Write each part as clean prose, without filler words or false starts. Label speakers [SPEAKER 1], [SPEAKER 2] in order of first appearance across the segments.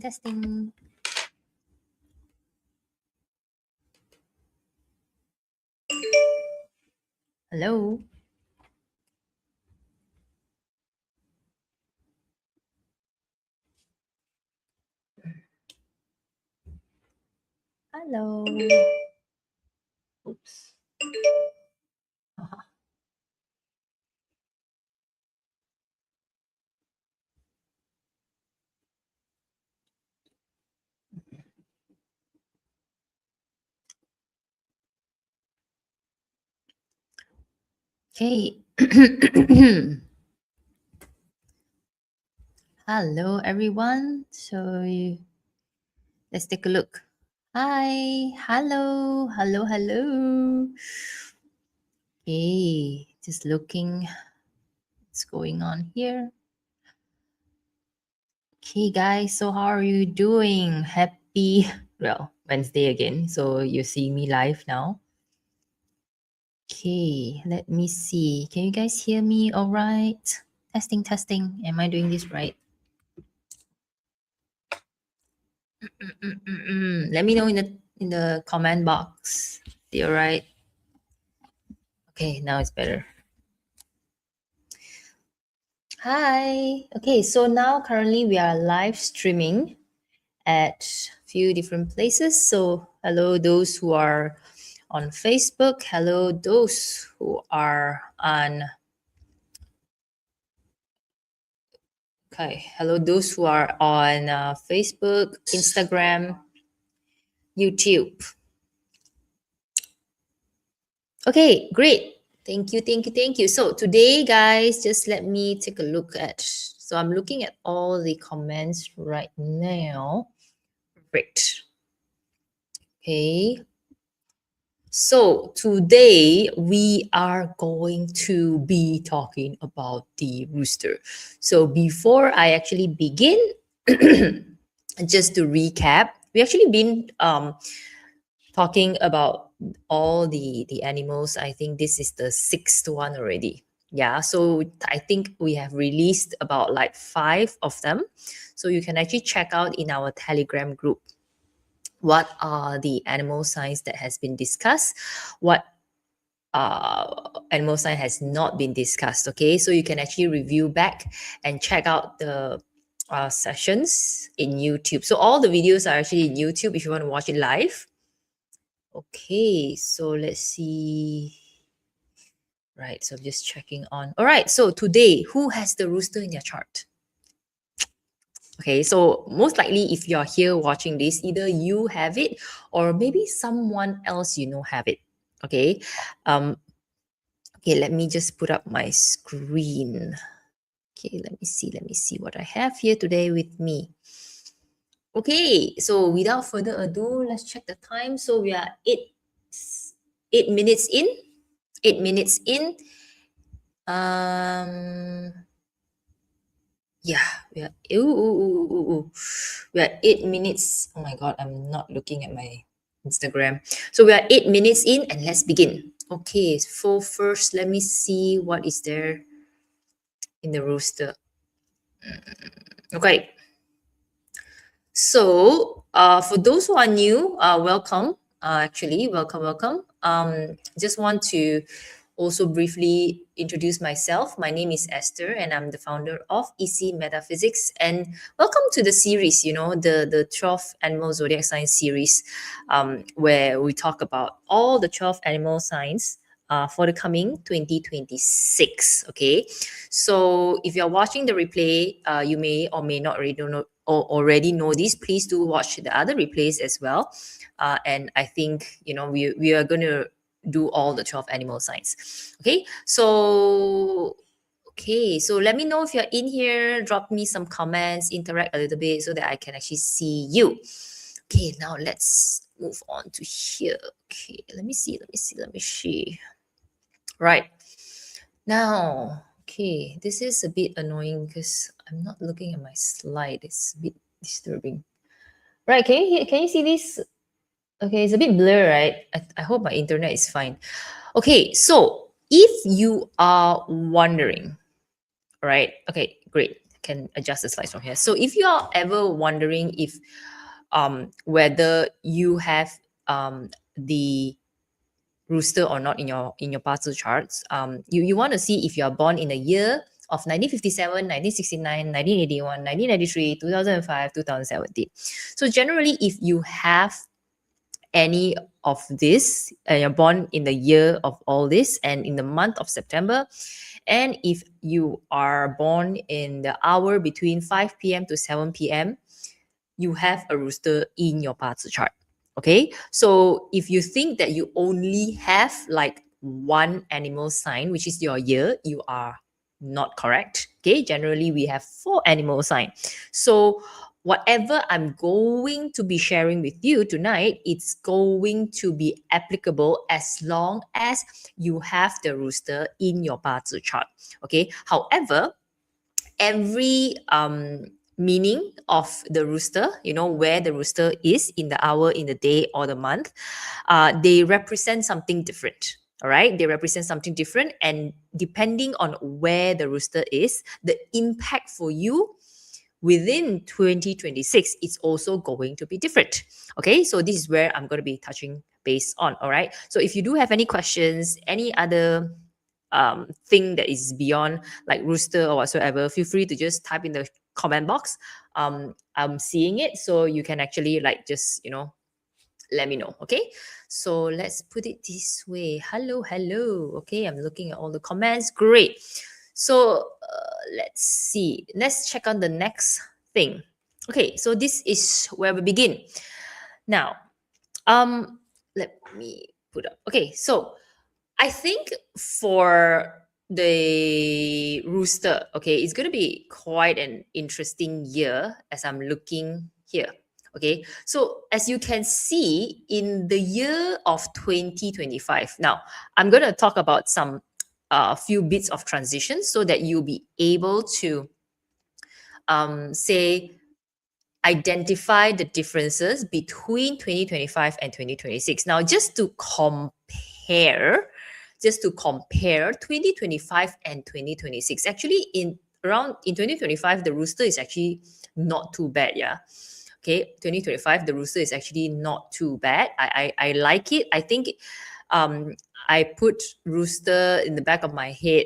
[SPEAKER 1] Testing. Hello. Hello. Oops. Okay. Hello, everyone. So let's take a look. Hi. Hello. Okay. Just looking what's going on here. Okay, guys. So how are you doing? Happy, Wednesday again. So you're seeing me live now. Okay, let me see. Can you guys hear me all right? Testing. Am I doing this right? Let me know in the comment box. You all right? Okay, now it's better. Hi. Okay, so now currently we are live streaming at few different places. So hello those who are on Facebook. Hello those who are on hello those who are on Facebook, Instagram, YouTube. Okay, great. Thank you. So today, guys, just let me take a look at. So I'm looking at all the comments right now. Great. Okay. So today we are going to be talking about the rooster. So before I actually begin, just to recap, we actually been talking about all the animals. I think this is the sixth one already. Yeah, so I think we have released about like 5 of them. So you can actually check out in our Telegram group what are the animal signs that has been discussed, what animal sign has not been discussed. Okay, so you can actually review back and check out the sessions in YouTube. So all the videos are actually in YouTube if you want to watch it live. Okay, so let's see. Right, so I'm just checking on. All right, so today, who has the rooster in their chart? Okay, so most likely if you're here watching this, either you have it or maybe someone else you know have it. Okay. Okay, let me just put up my screen. Okay, let me see what I have here today with me. Okay, so without further ado, let's check the time. So we are 8 minutes in. 8 minutes in. Yeah, we are. We are 8 minutes. Oh my god, I'm not looking at my Instagram. So we are 8 minutes in, and let's begin. Okay, so first, let me see what is there in the roster. Okay. So, for those who are new, welcome. Welcome. Just want to also briefly introduce myself. My name is Esther, and I'm the founder of EC Metaphysics. And welcome to the series. You know, the 12 Animal Zodiac Signs series, where we talk about all the 12 animal signs. For the coming 2026. Okay, so if you're watching the replay, you may or may not already know this. Please do watch the other replays as well. And I think we are going to do all the 12 animal signs. Okay, so let me know if you're in here. Drop me some comments, interact a little bit so that I can actually see you. Okay, now let's move on to here. Okay, let me see. Right. Now, okay, this is a bit annoying because I'm not looking at my slide. It's a bit disturbing. Right, can you see this? Okay, it's a bit blur, right? I hope my internet is fine. Okay, so if you are wondering, All right. Okay, great. Can adjust the slides from here. So if you are ever wondering if whether you have the rooster or not in your parcel charts, you want to see if you are born in the year of 1957, 1969, 1981, 1993, 2005, 2017. So generally, if you have any of this, you're born in the year of all this and in the month of September, and if you are born in the hour between 5 p.m. to 7 p.m., you have a rooster in your parts chart. Okay, so if you think that you only have like one animal sign, which is your year, you are not correct. Okay, generally we have four animal sign. So whatever I'm going to be sharing with you tonight, it's going to be applicable as long as you have the rooster in your parts chart. Okay, however, every meaning of the rooster, where the rooster is in the hour, in the day, or the month, they represent something different. All right, they represent something different, and depending on where the rooster is, the impact for you within 2026 it's also going to be different. Okay, so this is where I'm going to be touching base on. All right, so if you do have any questions, any other thing that is beyond like rooster or whatsoever, feel free to just type in the comment box. I'm seeing it, so you can actually like just let me know. Okay, so let's put it this way. Hello. Okay, I'm looking at all the comments. Great. So let's see, let's check on the next thing. Okay, so this is where we begin now. Let me put up. Okay, so I think for the rooster, okay, it's going to be quite an interesting year as I'm looking here. Okay, so as you can see in the year of 2025, now I'm going to talk about some few bits of transition so that you'll be able to say identify the differences between 2025 and 2026. Now, just to compare 2025 and 2026. Actually, in 2025, the rooster is actually not too bad. Yeah. Okay, 2025, the rooster is actually not too bad. I like it. I think um I put rooster in the back of my head,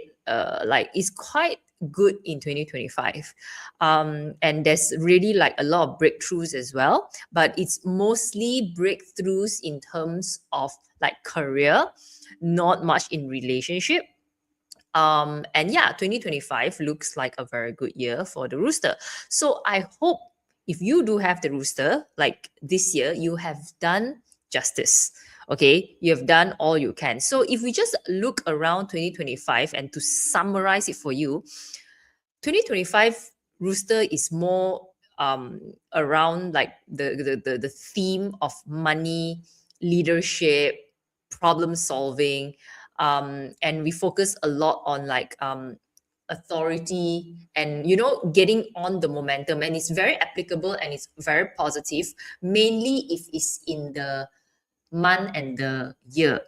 [SPEAKER 1] like it's quite good in 2025, and there's really like a lot of breakthroughs as well, but it's mostly breakthroughs in terms of like career, not much in relationship. And yeah, 2025 looks like a very good year for the rooster. So I hope if you do have the rooster, like this year, you have done justice. Okay, you have done all you can. So if we just look around 2025 and to summarize it for you, 2025 rooster is more around like the theme of money, leadership, problem solving, and we focus a lot on like authority and getting on the momentum, and it's very applicable and it's very positive, mainly if it's in the month and the year.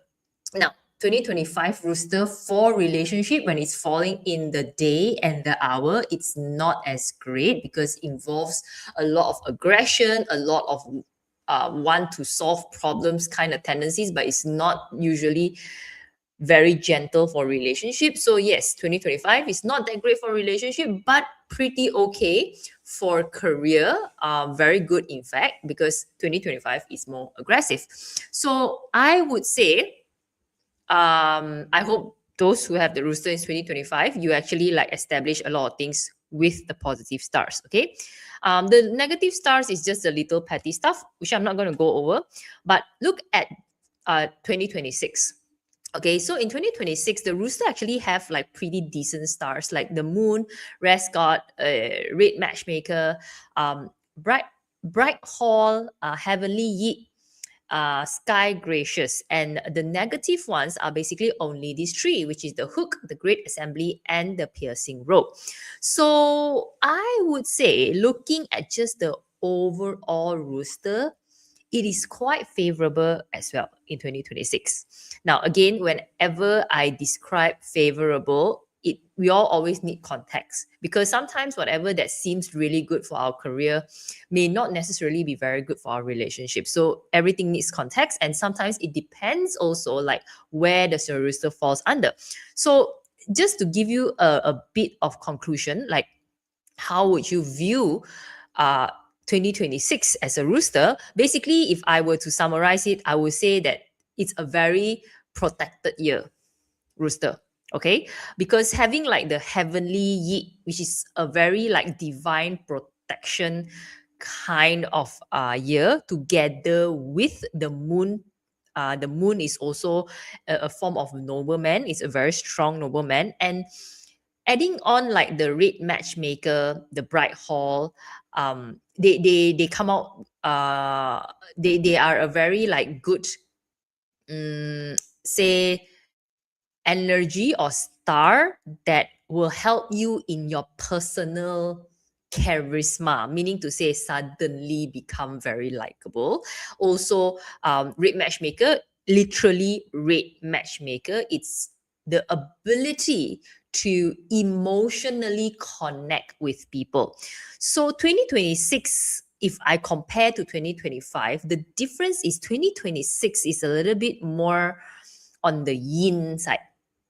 [SPEAKER 1] Now, 2025 rooster for relationship, when it's falling in the day and the hour, it's not as great because it involves a lot of aggression, a lot of want to solve problems kind of tendencies, but it's not usually very gentle for relationship. So yes, 2025 is not that great for relationship, but pretty okay for career. Very good, in fact, because 2025 is more aggressive. So I would say, I hope those who have the rooster in 2025, you actually like establish a lot of things with the positive stars. Okay, the negative stars is just a little petty stuff which I'm not going to go over, but look at 2026. Okay, so in 2026, the rooster actually have like pretty decent stars, like the moon, rest god, red matchmaker, bright hall, heavenly yi, sky gracious, and the negative ones are basically only these three, which is the hook, the great assembly, and the piercing rope. So I would say, looking at just the overall rooster, it is quite favorable as well in 2026. Now, again, whenever I describe favorable, it we all always need context, because sometimes whatever that seems really good for our career may not necessarily be very good for our relationship. So everything needs context, and sometimes it depends also, like where does your rooster falls under. So just to give you a bit of conclusion, like how would you view uh 2026 as a rooster? Basically, if I were to summarize it, I would say that it's a very protected year, rooster. Okay, because having like the heavenly yi, which is a very like divine protection kind of year, together with the moon. The moon is also a form of nobleman. It's a very strong nobleman, and adding on like the red matchmaker, the bright hall, they come out. They are a very like good, say, energy or star that will help you in your personal charisma, meaning to say suddenly become very likable. Also, red matchmaker, literally red matchmaker, it's the ability to emotionally connect with people. So 2026, if I compare to 2025, the difference is 2026 is a little bit more on the yin side.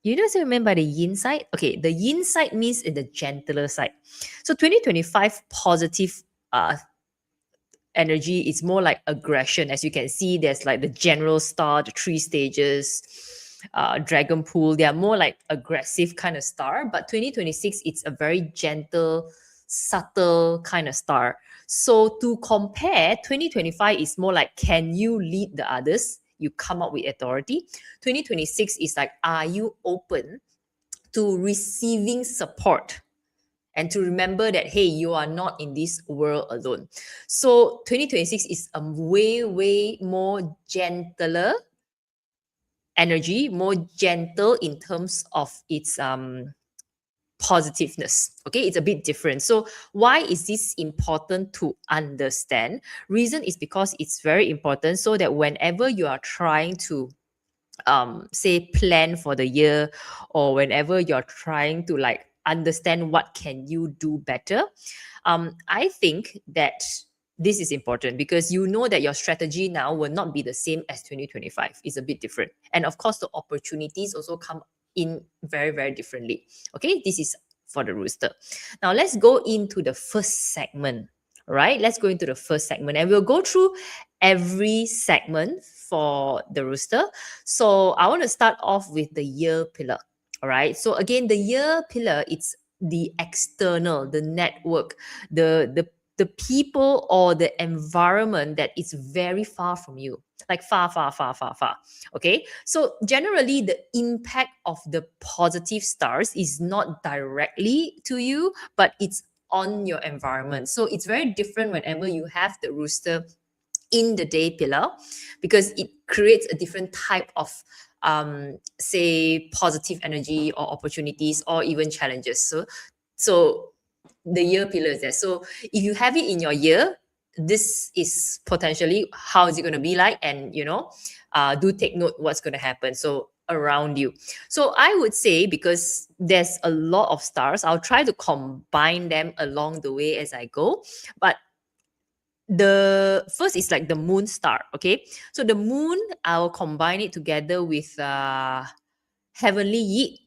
[SPEAKER 1] You know what I mean by the yin side? Okay, the yin side means in the gentler side. So 2025 positive energy is more like aggression. As you can see, there's like the general star, the three stages, dragon pool. They are more like aggressive kind of star. But 2026, it's a very gentle, subtle kind of star. So to compare, 2025 is more like, can you lead the others? You come up with authority. 2026 is like, are you open to receiving support, and to remember that, hey, you are not in this world alone. So 2026 is a way more gentler energy, more gentle in terms of its positiveness. Okay, it's a bit different. So why is this important to understand? Reason is because it's very important, so that whenever you are trying to say plan for the year, or whenever you're trying to like understand what can you do better, I think that this is important, because you know that your strategy now will not be the same as 2025. It's a bit different, and of course the opportunities also come in very differently. Okay, this is for the rooster. Now let's go into the first segment. Right, let's go into the first segment, and we'll go through every segment for the rooster. So I want to start off with the year pillar. All right. So again, the year pillar, it's the external, the network, the people or the environment that is very far from you, like far. Okay. So generally, the impact of the positive stars is not directly to you, but it's on your environment. So it's very different whenever you have the rooster in the day pillar, because it creates a different type of say positive energy or opportunities or even challenges. So the year pillar is there. So if you have it in your year, this is potentially how is it going to be like, and do take note what's going to happen so around you. So I would say, because there's a lot of stars, I'll try to combine them along the way as I go. But the first is like the moon star. Okay, so the moon, I'll combine it together with heavenly yi.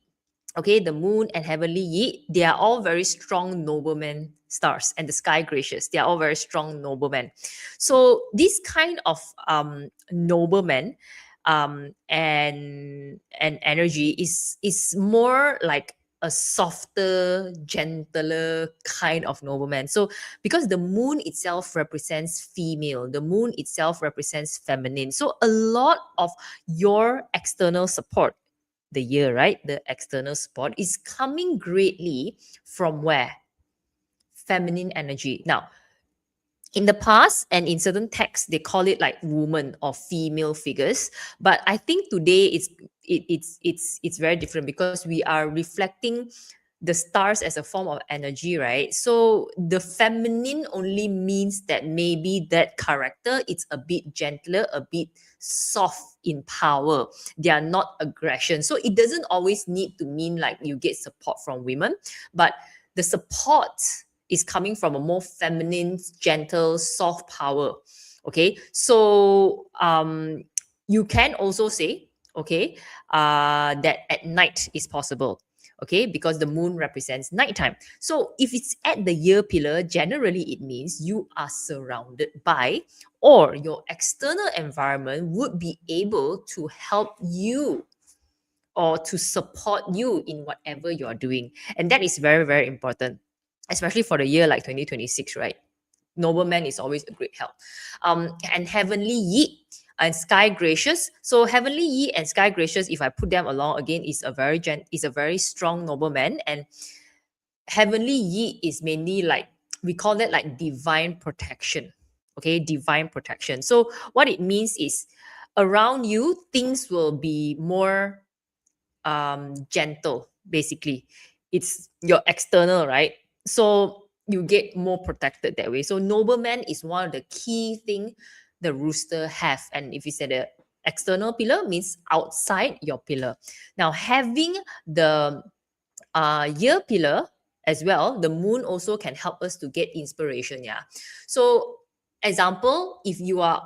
[SPEAKER 1] Okay, the moon and heavenly yi, they are all very strong noblemen stars, and the sky gracious, they are all very strong noblemen. So this kind of noblemen and energy is more like a softer, gentler kind of nobleman. So because the moon itself represents female, the moon itself represents feminine, so a lot of your external support, the year, right? The external support is coming greatly from where? Feminine energy. Now, in the past and in certain texts, they call it like woman or female figures. But I think today it's very different, because we are reflecting the stars as a form of energy, right? So the feminine only means that maybe that character is a bit gentler, a bit soft in power. They are not aggression. So it doesn't always need to mean like you get support from women, but the support is coming from a more feminine, gentle, soft power. Okay. So you can also say, okay, that at night is possible, okay, because the moon represents nighttime. So if it's at the year pillar, generally it means you are surrounded by, or your external environment would be able to help you or to support you in whatever you're doing. And that is very, very important, especially for the year like 2026, right? Nobleman is always a great help. And heavenly yi and sky gracious. So heavenly yi and sky gracious, if I put them along again, is a very strong nobleman. And heavenly yi is mainly like, we call that like divine protection. Okay, divine protection. So what it means is around you, things will be more gentle, basically. It's your external, right? So you get more protected that way. So nobleman is one of the key thing the rooster have. And if you say the external pillar means outside your pillar. Now having the year pillar as well, the moon also can help us to get inspiration. Yeah. So example, if you are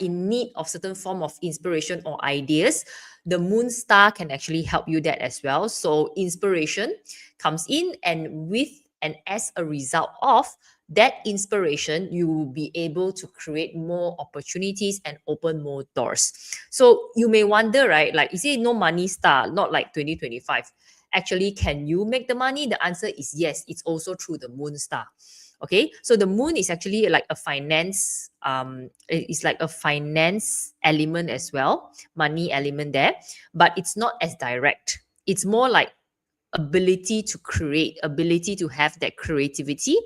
[SPEAKER 1] in need of certain form of inspiration or ideas, the moon star can actually help you that as well. So inspiration comes in, and with and as a result of that inspiration, you will be able to create more opportunities and open more doors. So you may wonder, right, like you say no money star, not like 2025. Actually, can you make the money? The answer is yes. It's also through the moon star. Okay, so the moon is actually like a finance, it's like a finance element as well, money element there, but it's not as direct. It's more like ability to create, ability to have that creativity,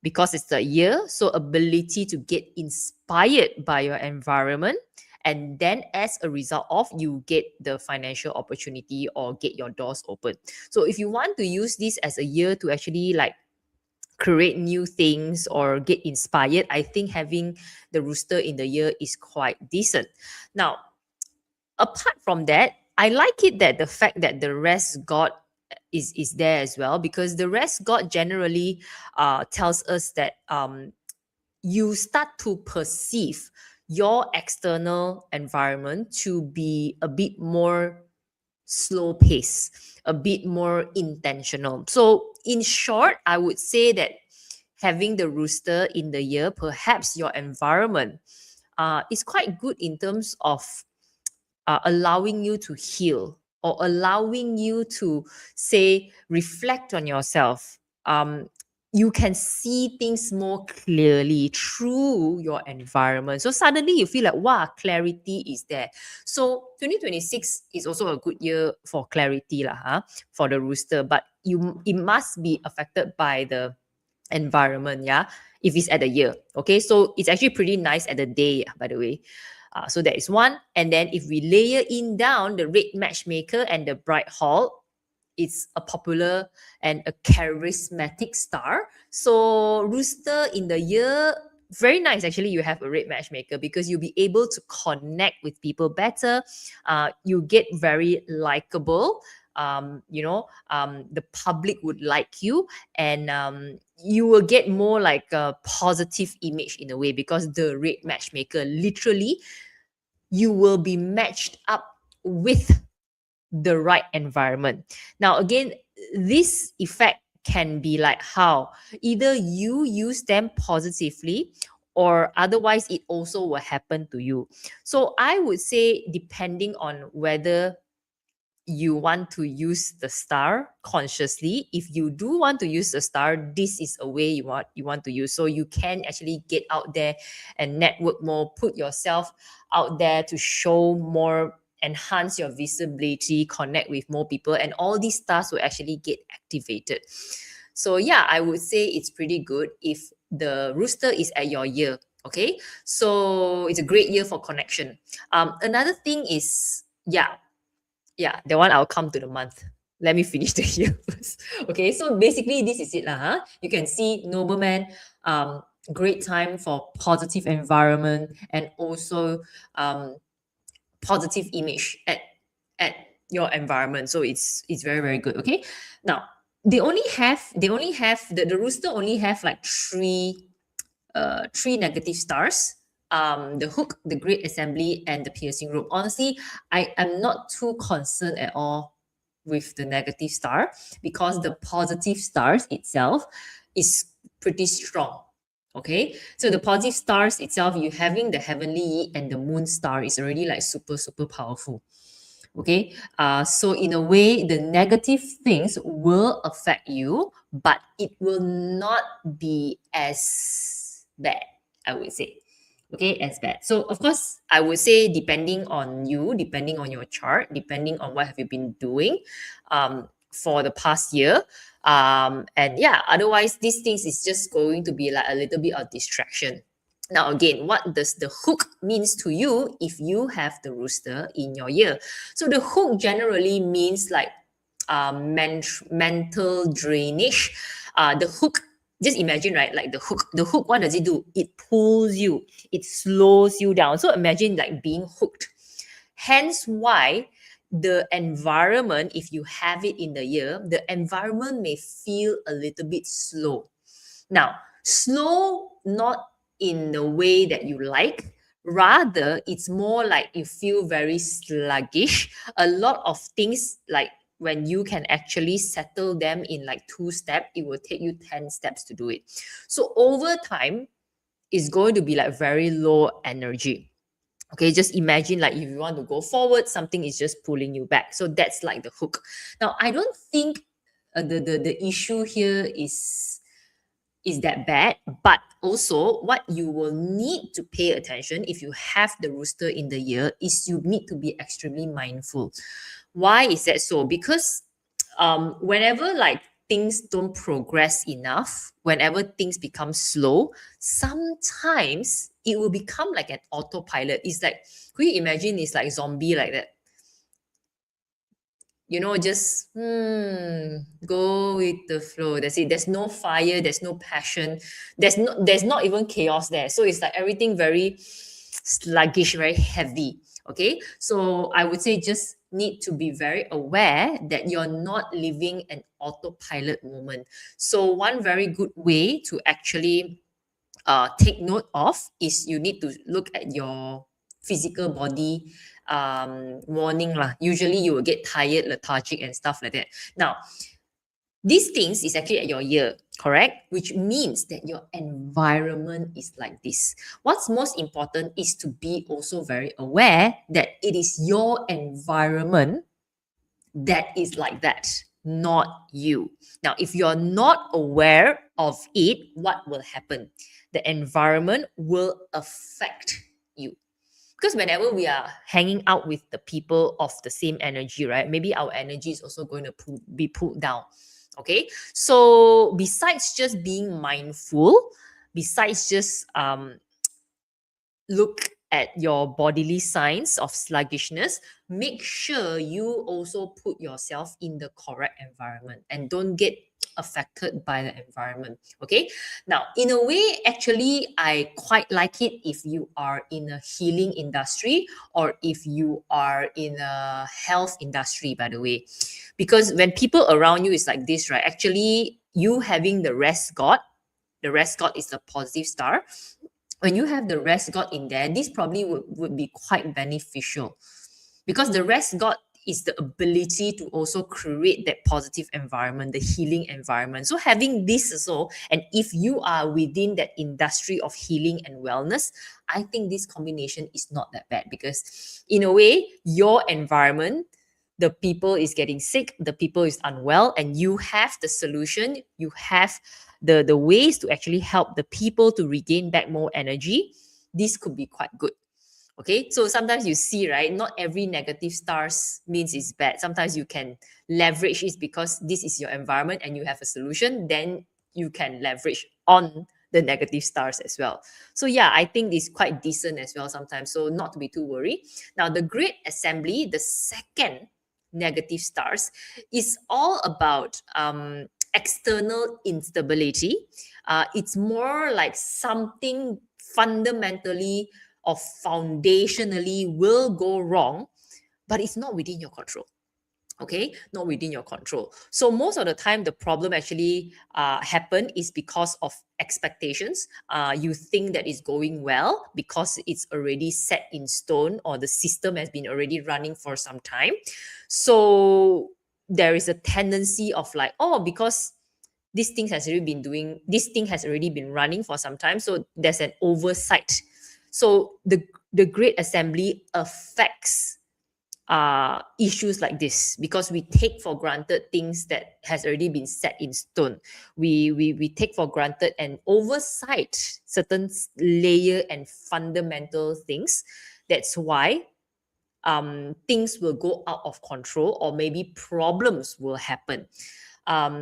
[SPEAKER 1] because it's the year. So ability to get inspired by your environment, and then as a result of, you get the financial opportunity or get your doors open. So if you want to use this as a year to actually like create new things or get inspired, I think having the rooster in the year is quite decent. Now, apart from that, I like it that the fact that the rest god is there as well, because the rest god generally tells us that you start to perceive your external environment to be a bit more slow pace, a bit more intentional. So, in short, I would say that having the rooster in the year, perhaps your environment is quite good in terms of allowing you to heal, or allowing you to say, reflect on yourself. You can see things more clearly through your environment. So suddenly you feel like, wow, clarity is there. So 2026 is also a good year for clarity lah, for the rooster. But it must be affected by the environment, yeah, if it's at the year. Okay, so it's actually pretty nice at the day, by the way. So that is one. And then if we layer in down the red matchmaker and the bright hall, it's a popular and a charismatic star. So rooster in the year, very nice actually. You have a red matchmaker because you'll be able to connect with people better. You get very likable. The public would like you, and you will get more like a positive image in a way, because the red matchmaker, literally you will be matched up with the right environment. Now, again, this effect can be like how either you use them positively, or otherwise it also will happen to you. So I would say, depending on whether you want to use the star consciously, if you do want to use the star, this is a way you want to use. So you can actually get out there and network more, put yourself out there to show more, enhance your visibility, connect with more people, and all these stars will actually get activated. So yeah, I would say it's pretty good if the rooster is at your year. Okay, so it's a great year for connection. Another thing is, yeah, the one I'll come to the month. Let me finish the year first. Okay, so basically this is it lah. Huh? You can see nobleman, great time for positive environment and also positive image at your environment. So it's very very good. Okay, now they only have the rooster only have like three negative stars. The hook, the great assembly, and the piercing rope. Honestly, I am not too concerned at all with the negative star because the positive stars itself is pretty strong. Okay, so the positive stars itself, you having the heavenly Yi and the moon star is already like super super powerful. Okay, so in a way, the negative things will affect you, but it will not be as bad, I would say. Okay, as bad. So of course, I would say depending on you, depending on your chart, depending on what have you been doing for the past year. And yeah, otherwise these things is just going to be like a little bit of distraction. Now, again, what does the hook means to you if you have the rooster in your year? So the hook generally means like mental drainage. The hook, just imagine, right? Like the hook, what does it do? It pulls you, it slows you down. So imagine like being hooked. Hence why the environment, if you have it in the year, the environment may feel a little bit slow. Now, slow not in the way that you like, rather, it's more like you feel very sluggish. A lot of things, like when you can actually settle them in like 2 steps, it will take you 10 steps to do it. So, over time, it's going to be like very low energy. Okay, just imagine like if you want to go forward, something is just pulling you back. So that's like the hook. Now, I don't think the issue here is that bad, but also what you will need to pay attention if you have the rooster in the year is you need to be extremely mindful. Why is that so? Because whenever like things don't progress enough, whenever things become slow, sometimes it will become like an autopilot. It's like, could you imagine it's like zombie like that? Just go with the flow. That's it. There's no fire, there's no passion, there's not even chaos there. So it's like everything very sluggish, very heavy. Okay, so I would say just need to be very aware that you're not living an autopilot moment. So one very good way to actually take note of is you need to look at your physical body warning lah. Usually you will get tired, lethargic, and stuff like that. Now, these things is actually at your year, correct? Which means that your environment is like this. What's most important is to be also very aware that it is your environment that is like that, not you. Now, if you're not aware of it, what will happen? The environment will affect you. Because whenever we are hanging out with the people of the same energy, right? Maybe our energy is also going to be pulled down. Okay. So besides just being mindful, besides just look at your bodily signs of sluggishness, make sure you also put yourself in the correct environment and don't get affected by the environment. Okay. Now, in a way, actually, I quite like it if you are in a healing industry or if you are in a health industry, by the way. Because when people around you is like this, right? Actually, you having the rest god is the positive star. When you have the rest god in there, this probably would be quite beneficial because the rest god is the ability to also create that positive environment, the healing environment. So having this also, and if you are within that industry of healing and wellness, I think this combination is not that bad because in a way, your environment, the people is getting sick, the people is unwell, and you have the solution, you have the ways to actually help the people to regain back more energy. This could be quite good. Okay, so sometimes you see, right, not every negative stars means it's bad. Sometimes you can leverage it because this is your environment and you have a solution, then you can leverage on the negative stars as well. So yeah, I think it's quite decent as well sometimes, so not to be too worried. Now, the great assembly, the second negative stars is all about external instability. It's more like something fundamentally or foundationally will go wrong, but it's not within your control. Okay, not within your control. So most of the time the problem actually happen is because of expectations. You think that it's going well because it's already set in stone, or the system has been already running for some time. So there is a tendency of like, oh, because this thing has already been running for some time, so there's an oversight. So the great assembly affects issues like this because we take for granted things that has already been set in stone. We take for granted and oversight certain layer and fundamental things. That's why things will go out of control, or maybe problems will happen.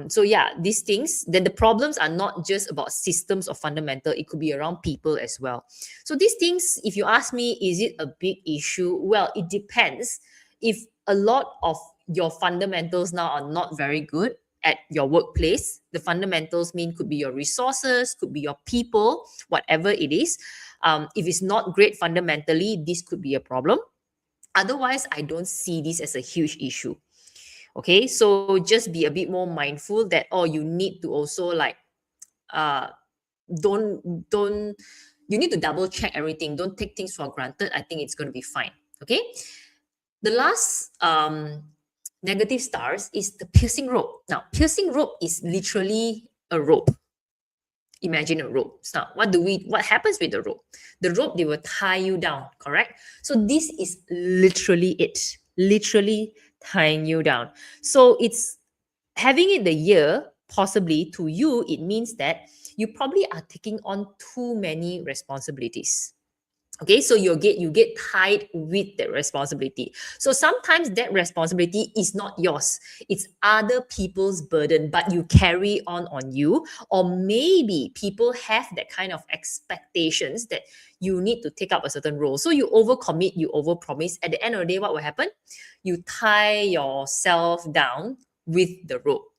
[SPEAKER 1] So yeah, these things, then the problems are not just about systems or fundamental, it could be around people as well. So these things, if you ask me, is it a big issue? Well, it depends. If a lot of your fundamentals now are not very good at your workplace, the fundamentals mean could be your resources, could be your people, whatever it is. If it's not great fundamentally, this could be a problem. Otherwise, I don't see this as a huge issue. Okay, so just be a bit more mindful that, oh, you need to also like uh don't you need to double check everything. Don't take things for granted. I think it's going to be fine. Okay, the last negative stars is the piercing rope. Now, piercing rope is literally a rope. Imagine a rope. Now, what happens with the rope? The rope, they will tie you down, correct? So this is literally it. Literally tying you down. So it's having it the year, possibly to you, it means that you probably are taking on too many responsibilities. Okay, so you get tied with that responsibility. So sometimes that responsibility is not yours, it's other people's burden, but you carry on you. Or maybe people have that kind of expectations that you need to take up a certain role, so you overcommit, you overpromise. At the end of the day, what will happen? You tie yourself down with the rope.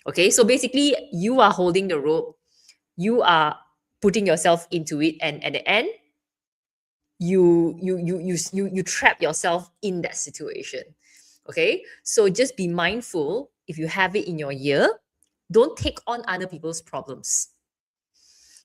[SPEAKER 1] Okay, so basically you are holding the rope, you are putting yourself into it, and at the end you trap yourself in that situation. Okay, so just be mindful. If you have it in your ear, don't take on other people's problems.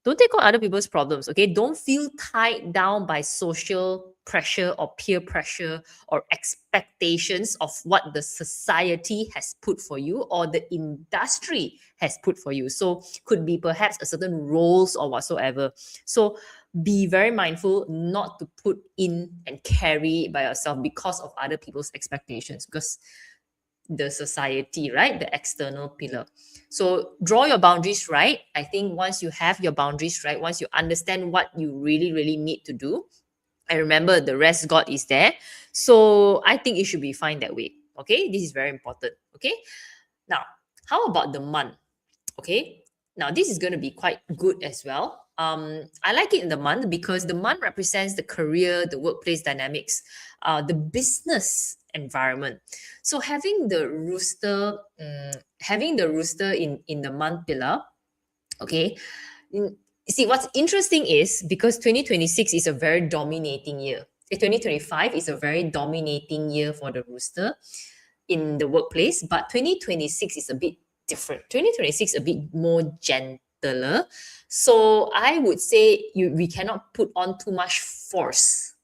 [SPEAKER 1] Don't take on other people's problems. Okay, don't feel tied down by social pressure or peer pressure or expectations of what the society has put for you or the industry has put for you. So could be perhaps a certain roles or whatsoever. So be very mindful not to put in and carry by yourself because of other people's expectations, because the society, right? The external pillar. So draw your boundaries right. I think once you have your boundaries right, once you understand what you really, really need to do, and remember the rest God is there. So I think it should be fine that way. Okay, this is very important. Okay, now how about the month? Okay, now this is going to be quite good as well. I like it in the month because the month represents the career, the workplace dynamics, the business environment. So having the rooster in the month pillar. Okay, see what's interesting is because 2026 is a very dominating year. 2025 is a very dominating year for the rooster in the workplace, but 2026 is a bit different. 2026 a bit more gentler. So I would say we cannot put on too much force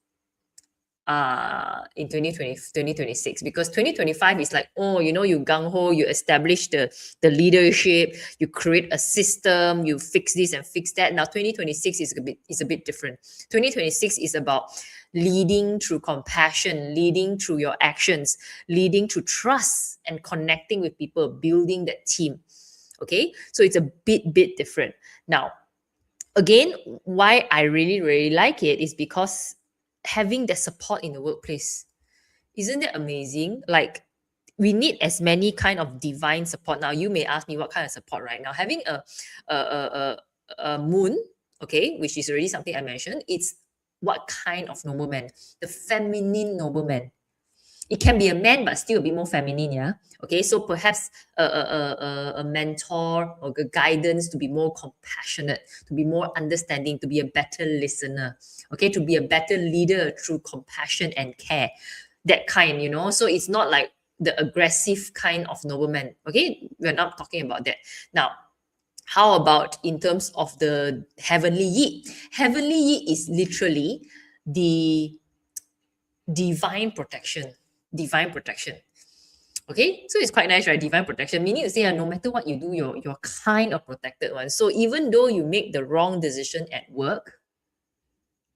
[SPEAKER 1] in 2026, because 2025 is like, oh, you gung-ho, you establish the leadership, you create a system, you fix this and fix that. Now 2026 is a bit different. 2026 is about leading through compassion, leading through your actions, leading through trust and connecting with people, building that team. Okay, so it's a bit different. Now again, why I really, really like it is because having that support in the workplace. Isn't that amazing? Like, we need as many kind of divine support. Now you may ask me what kind of support right now. Having a moon, okay, which is already something I mentioned. It's what kind of nobleman? The feminine nobleman. It can be a man, but still a bit more feminine, yeah. Okay, so perhaps a mentor or a guidance to be more compassionate, to be more understanding, to be a better listener, okay, to be a better leader through compassion and care, that kind, So it's not like the aggressive kind of nobleman. Okay, we're not talking about that now. How about in terms of the heavenly yi? Heavenly yi is literally the divine protection. Divine protection. Okay, so it's quite nice, right? Divine protection, meaning to say, no matter what you do, you're kind of protected one. So even though you make the wrong decision at work,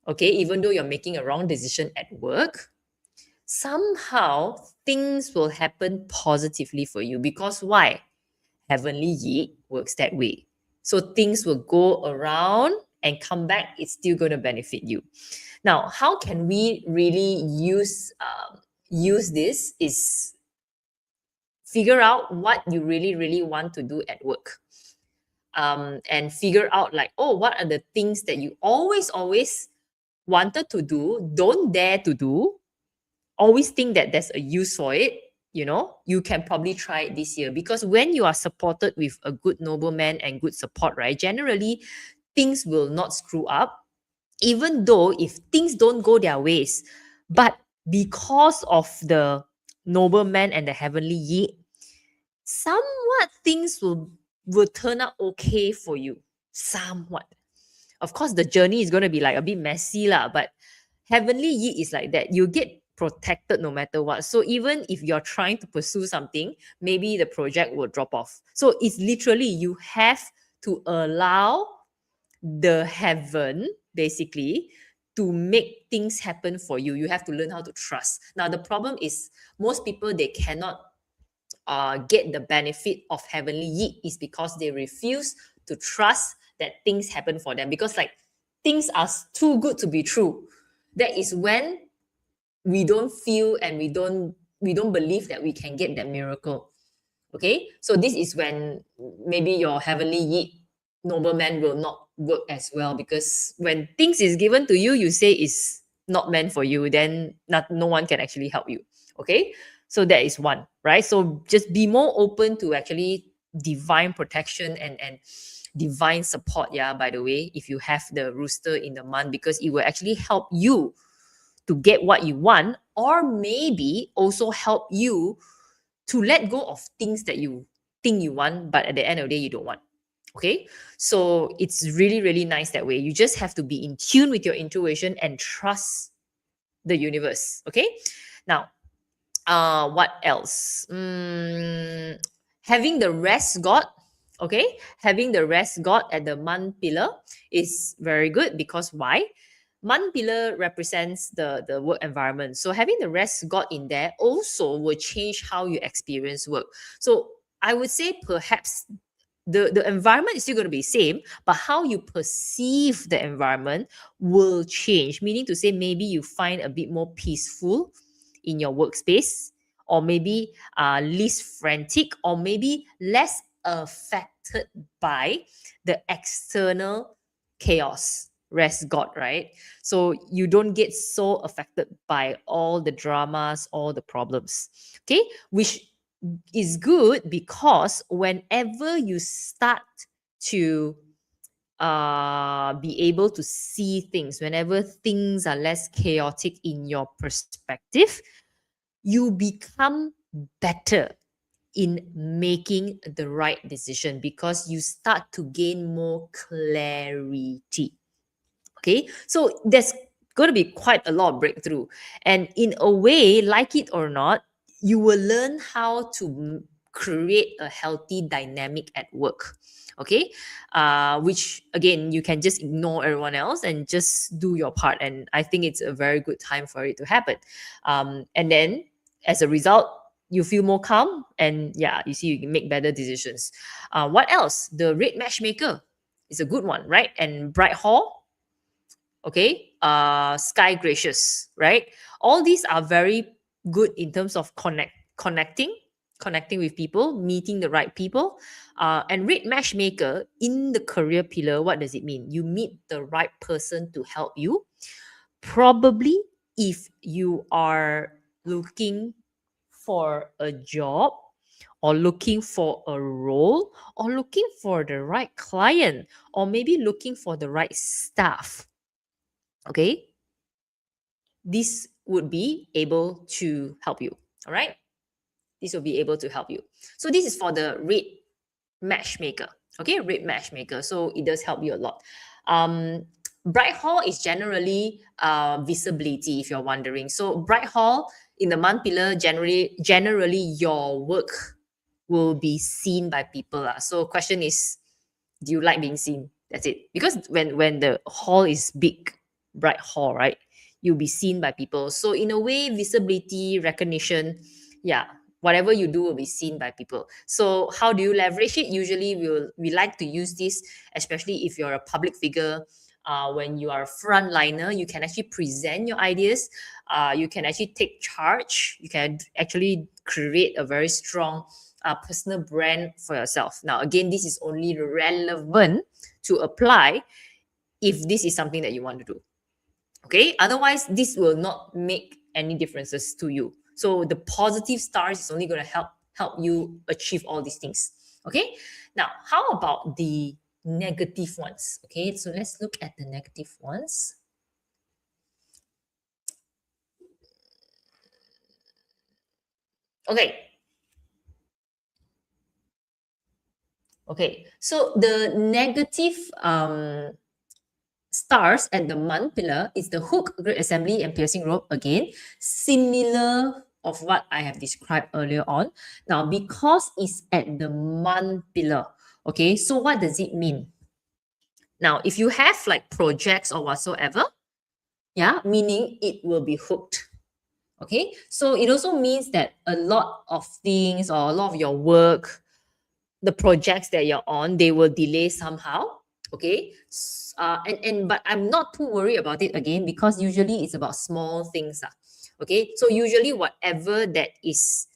[SPEAKER 1] okay, even though you're making a wrong decision at work, somehow things will happen positively for you. Because why? Heavenly yi works that way. So things will go around and come back. It's still going to benefit you. Now, how can we really use this? Is figure out what you really want to do at work, and figure out like, oh, what are the things that you always wanted to do, don't dare to do, always think that there's a use for it. You can probably try it this year, because when you are supported with a good nobleman and good support, right, generally things will not screw up, even though if things don't go their ways. But because of the nobleman and the heavenly yi, somewhat things will turn out okay for you. Somewhat. Of course, the journey is going to be like a bit messy lah, but heavenly yi is like that. You get protected no matter what. So even if you're trying to pursue something, maybe the project will drop off. So it's literally you have to allow the heaven basically to make things happen for you. You have to learn how to trust. Now the problem is most people, they cannot get the benefit of heavenly yi, is because they refuse to trust that things happen for them, because like things are too good to be true. That is when we don't feel and we don't believe that we can get that miracle. Okay, so this is when maybe your heavenly yi nobleman will not work as well, because when things is given to you, you say is not meant for you, then no one can actually help you. Okay, so that is one, right? So just be more open to actually divine protection and divine support. Yeah, by the way, if you have the rooster in the month, because it will actually help you to get what you want, or maybe also help you to let go of things that you think you want, but at the end of the day, you don't want. Okay. So it's really, really nice that way. You just have to be in tune with your intuition and trust the universe. Okay. Now, what else? Having the rest god. Okay. Having the rest god at the month pillar is very good, because why? Month pillar represents the work environment. So having the rest god in there also will change how you experience work. So I would say perhaps the environment is still going to be same, but how you perceive the environment will change. Meaning to say, maybe you find a bit more peaceful in your workspace, or maybe less frantic, or maybe less affected by the external chaos. Rest God, right? So you don't get so affected by all the dramas, all the problems. Okay, which is good, because whenever you start to be able to see things, whenever things are less chaotic in your perspective, you become better in making the right decision, because you start to gain more clarity. Okay, so there's going to be quite a lot of breakthrough, and in a way, like it or not, you will learn how to create a healthy dynamic at work. Okay, which again, you can just ignore everyone else and just do your part, and I think it's a very good time for it to happen. And then as a result, you feel more calm, and yeah, you see, you can make better decisions. What else? The red matchmaker is a good one, right? And bright hall. Okay, sky gracious, right? All these are very good in terms of connecting with people, meeting the right people. And red matchmaker in the career pillar, what does it mean? You meet the right person to help you. Probably if you are looking for a job, or looking for a role, or looking for the right client, or maybe looking for the right staff, okay, this would be able to help you. All right, this will be able to help you. So this is for the red matchmaker. Okay, red matchmaker. So it does help you a lot. Bright hall is generally visibility, if you're wondering. So bright hall in the month pillar, generally your work will be seen by people. So question is, do you like being seen? That's it. Because when the hall is big, bright hall, right? You'll be seen by people. So in a way, visibility, recognition, yeah, whatever you do will be seen by people. So how do you leverage it? Usually we like to use this, especially if you're a public figure. When you are a frontliner, you can actually present your ideas. You can actually take charge. You can actually create a very strong personal brand for yourself. Now, again, this is only relevant to apply if this is something that you want to do. Okay, otherwise, this will not make any differences to you. So the positive stars is only going to help you achieve all these things. Okay, now how about the negative ones? Okay, so let's look at the negative ones. Okay. Okay, so the negative stars at the month pillar is the hook, great assembly, and piercing rope. Again, similar of what I have described earlier on. Now, because it's at the month pillar, okay, so what does it mean? Now, if you have like projects or whatsoever, yeah, meaning it will be hooked. Okay, so it also means that a lot of things or a lot of your work, the projects that you're on, they will delay somehow. Okay, and but I'm not too worried about it again, because usually it's about small things. Okay, so usually whatever that is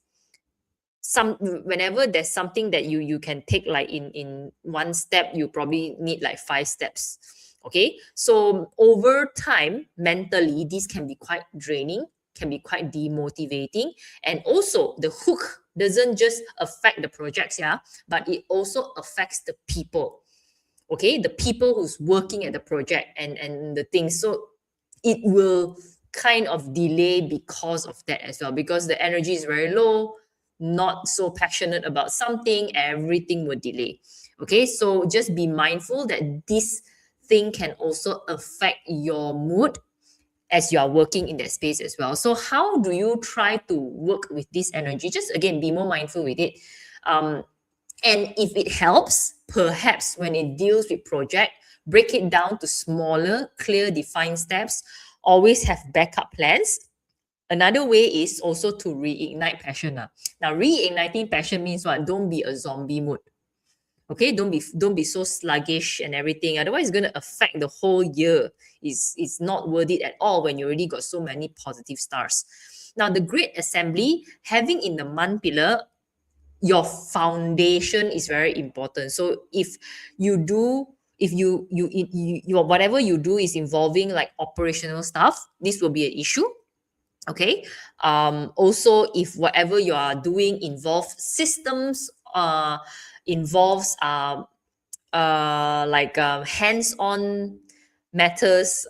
[SPEAKER 1] whenever there's something that you can take like in one step, you probably need like 5 steps. Okay, so over time, mentally, this can be quite draining, can be quite demotivating. And also the hook doesn't just affect the projects, yeah, but it also affects the people. Okay, the people who's working at the project and the things. So it will kind of delay because of that as well, because the energy is very low, not so passionate about something, everything will delay. Okay, so just be mindful that this thing can also affect your mood as you are working in that space as well. So how do you try to work with this energy? Just again, be more mindful with it. And if it helps, perhaps when it deals with project, break it down to smaller, clear, defined steps. Always have backup plans. Another way is also to reignite passion. Now, reigniting passion means what? Don't be a zombie mode. Okay, don't be so sluggish and everything. Otherwise, it's gonna affect the whole year. It's not worth it at all when you already got so many positive stars. Now, the great assembly, having in the month pillar, your foundation is very important. So if you do, if you whatever you do is involving like operational stuff, this will be an issue. Okay, also if whatever you are doing involves systems, involves hands-on matters,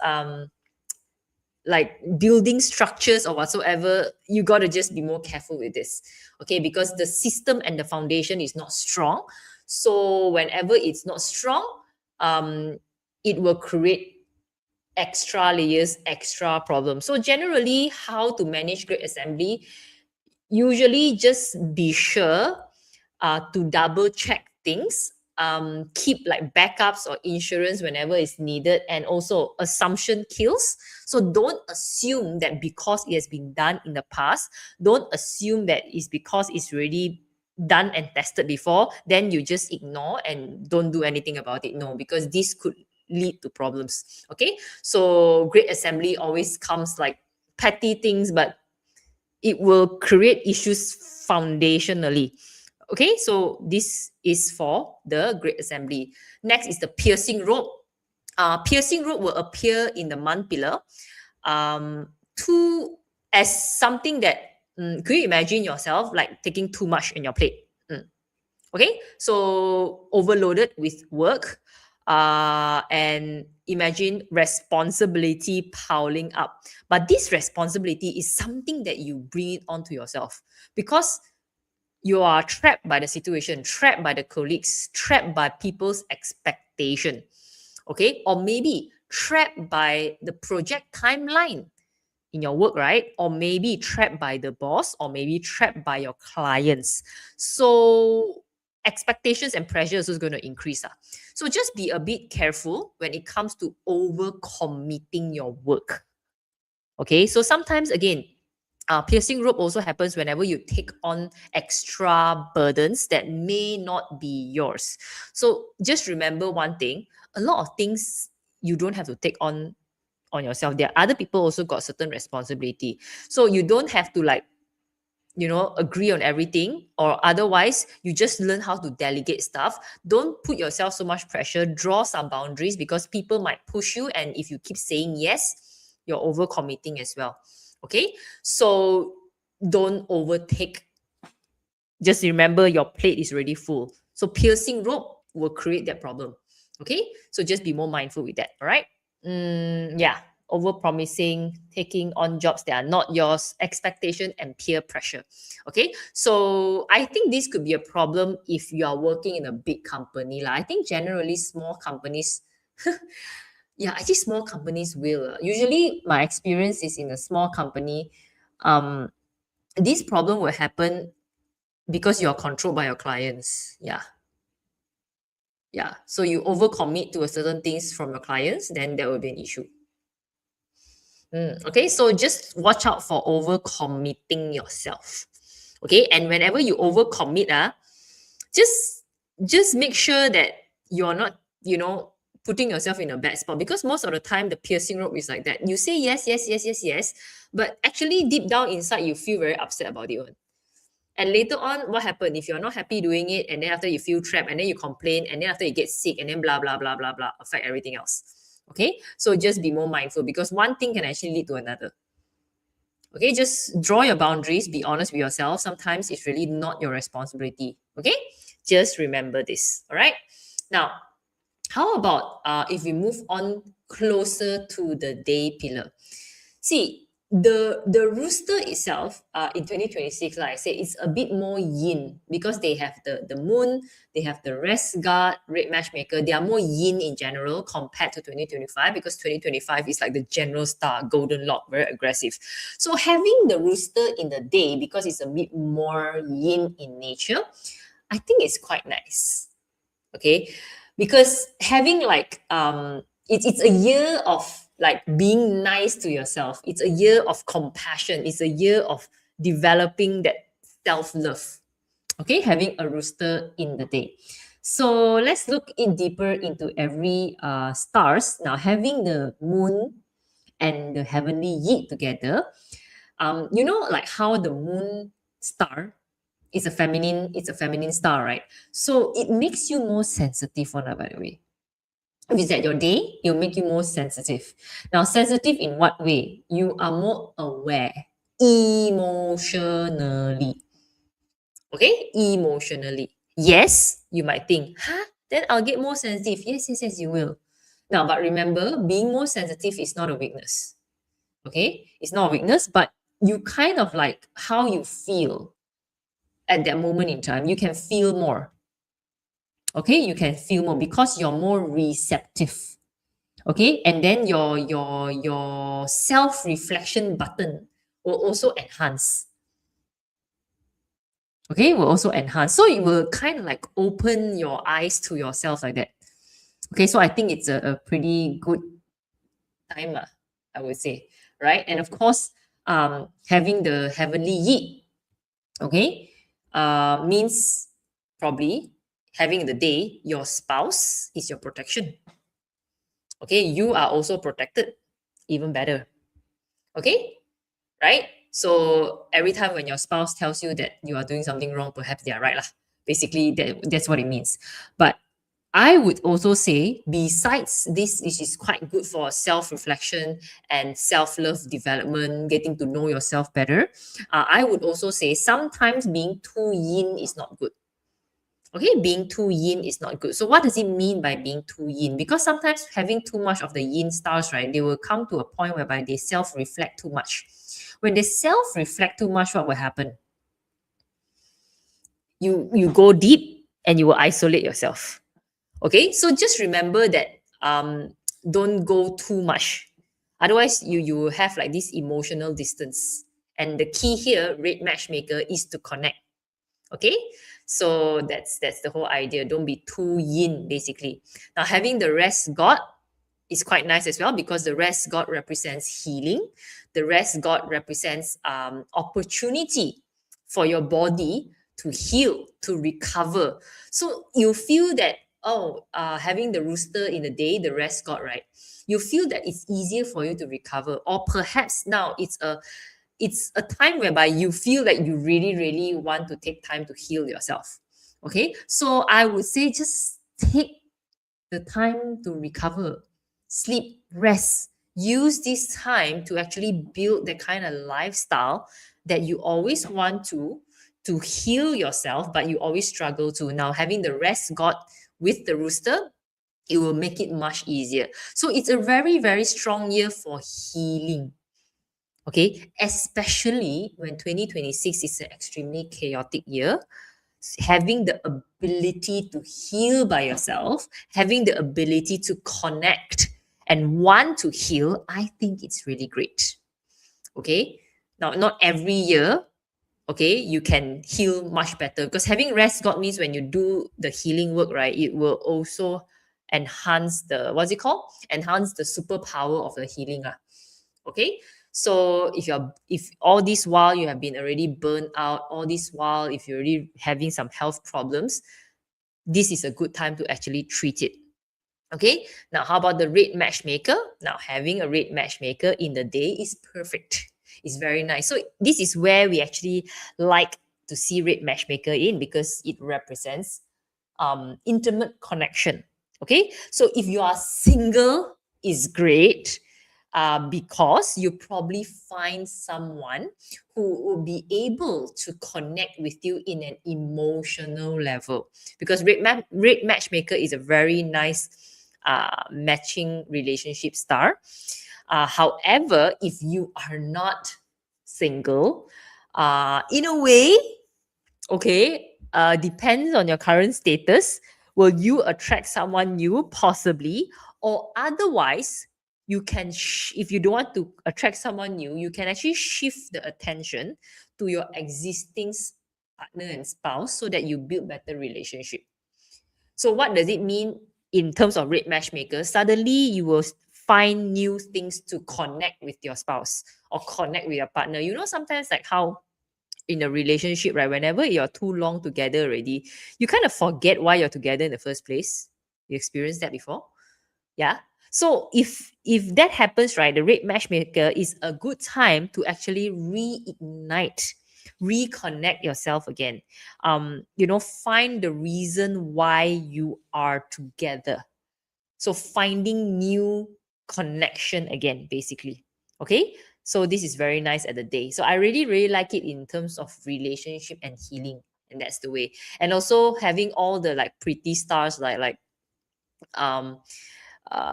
[SPEAKER 1] like building structures or whatsoever, you got to just be more careful with this. Okay, because the system and the foundation is not strong. So whenever it's not strong, it will create extra layers, extra problems. So generally, how to manage great assembly, usually just be sure to double check things, keep like backups or insurance whenever it's needed, and also assumption kills. So don't assume that because it has been done in the past, don't assume that it's because it's already done and tested before, then you just ignore and don't do anything about it. No, because this could lead to problems. Okay, so great assembly always comes like petty things, but it will create issues foundationally. Okay, so this is for the great assembly. Next is the piercing rope. Piercing rope will appear in the month pillar, to as something that Could you imagine yourself like taking too much in your plate? Okay, so overloaded with work, and imagine responsibility piling up. But this responsibility is something that you bring it onto yourself because you are trapped by the situation, trapped by the colleagues, trapped by people's expectation. Okay, or maybe trapped by the project timeline in your work, right? Or maybe trapped by the boss, or maybe trapped by your clients. So expectations and pressures is going to increase. So just be a bit careful when it comes to over committing your work. Okay, so sometimes again, piercing rope also happens whenever you take on extra burdens that may not be yours. So just remember one thing: a lot of things you don't have to take on yourself. There are other people also got certain responsibility. So you don't have to like, agree on everything, or otherwise you just learn how to delegate stuff. Don't put yourself so much pressure. Draw some boundaries because people might push you. And if you keep saying yes, you're over committing as well. Okay. So don't overtake. Just remember your plate is already full. So piercing rope will create that problem. Okay. So just be more mindful with that. All right. Yeah, over promising, taking on jobs that are not yours, expectation and peer pressure. Okay, so I think this could be a problem if you are working in a big company. I think generally small companies, yeah, I think small companies will. Usually, my experience is in a small company. Um, this problem will happen because you're controlled by your clients. Yeah. Yeah. So you overcommit to a certain things from your clients, then there will be an issue. Okay, so just watch out for overcommitting yourself. Okay, and whenever you overcommit, just just make sure that you're not, putting yourself in a bad spot, because most of the time the piercing rope is like that. You say yes, yes, yes, yes, yes, but actually deep down inside you feel very upset about it. And later on, what happened if you're not happy doing it, and then after you feel trapped, and then you complain, and then after you get sick, and then blah blah blah blah blah, affect everything else. Okay, so just be more mindful because one thing can actually lead to another. Okay, just draw your boundaries, be honest with yourself. Sometimes it's really not your responsibility. Okay, just remember this. All right, now how about if we move on closer to the day pillar? See, the rooster itself, in 2026, like I said, it's a bit more yin because they have the moon, they have the rest guard, red matchmaker. They are more yin in general compared to 2025, because 2025 is like the general star, golden lock, very aggressive. So having the rooster in the day, because it's a bit more yin in nature, I think it's quite nice. Okay, because having like it's a year of like being nice to yourself. It's a year of compassion. It's a year of developing that self-love. Okay, having a rooster in the day. So let's look in deeper into every stars. Now having the moon and the heavenly yi together, like how the moon star is a feminine star, right? So it makes you more sensitive on that, by the way. If it's at your day, it'll make you more sensitive. Now, sensitive in what way? You are more aware emotionally. Okay? Emotionally. Yes, you might think, huh? Then I'll get more sensitive. Yes, yes, yes, you will. Now, but remember, being more sensitive is not a weakness. Okay? It's not a weakness, but you kind of like how you feel at that moment in time. You can feel more. Okay? You can feel more because you're more receptive. Okay, and then your self-reflection button will also enhance. Okay, will also enhance, so it will kind of like open your eyes to yourself like that. Okay, so I think it's a pretty good time, I would say, right? And of course, having the heavenly yi, okay, means probably having the day your spouse is your protection. Okay, you are also protected, even better. Okay, right? So every time when your spouse tells you that you are doing something wrong, perhaps they are right lah. Basically, that's what it means. But I would also say, besides this, which is quite good for self reflection and self love development, getting to know yourself better, I would also say sometimes being too yin is not good. Okay, being too yin is not good. So, what does it mean by being too yin? Because sometimes having too much of the yin stars, right, they will come to a point whereby they self reflect too much. When they self reflect too much, what will happen? You go deep and you will isolate yourself. Okay, so just remember that don't go too much. Otherwise, you will have like this emotional distance. And the key here, red matchmaker, is to connect. Okay, so that's the whole idea. Don't be too yin, basically. Now, having the rest god is quite nice as well, because the rest god represents healing. The rest god represents opportunity for your body to heal, to recover. So you feel that, oh, having the rooster in the day, the rest god, right, you feel that it's easier for you to recover. Or perhaps now it's a time whereby you feel like you really, really want to take time to heal yourself. Okay, so I would say just take the time to recover, sleep, rest. Use this time to actually build the kind of lifestyle that you always want to heal yourself, but you always struggle to. Now, having the rest god with the rooster, it will make it much easier. So it's a very, very strong year for healing. Okay, especially when 2026 is an extremely chaotic year. Having the ability to heal by yourself, having the ability to connect and want to heal, I think it's really great. Okay, now not every year, okay, you can heal much better, because having rest god means when you do the healing work, right, it will also enhance the, what's it called, enhance the superpower of the healing. Okay, so if all this while you have been already burnt out, all this while if you're already having some health problems, this is a good time to actually treat it. Okay, now how about the red matchmaker? Now, having a red matchmaker in the day is perfect. It's very nice. So this is where we actually like to see red matchmaker in, because it represents intimate connection. Okay, so if you are single, is great, because you probably find someone who will be able to connect with you in an emotional level. Because red matchmaker is a very nice matching relationship star. However, if you are not single, in a way, okay, depends on your current status. Will you attract someone new? Possibly. Or otherwise, you can, if you don't want to attract someone new, you can actually shift the attention to your existing partner and spouse, so that you build better relationship. So what does it mean in terms of red matchmaker? Suddenly you will find new things to connect with your spouse or connect with your partner. You know, sometimes like how in a relationship, right, whenever you're too long together already, you kind of forget why you're together in the first place. You experienced that before? Yeah. So if that happens, right, the red matchmaker is a good time to actually reignite, reconnect yourself again. Find the reason why you are together. So finding new connection again, basically. Okay. So this is very nice at the day. So I really, really like it in terms of relationship and healing. And that's the way. And also having all the like pretty stars, like um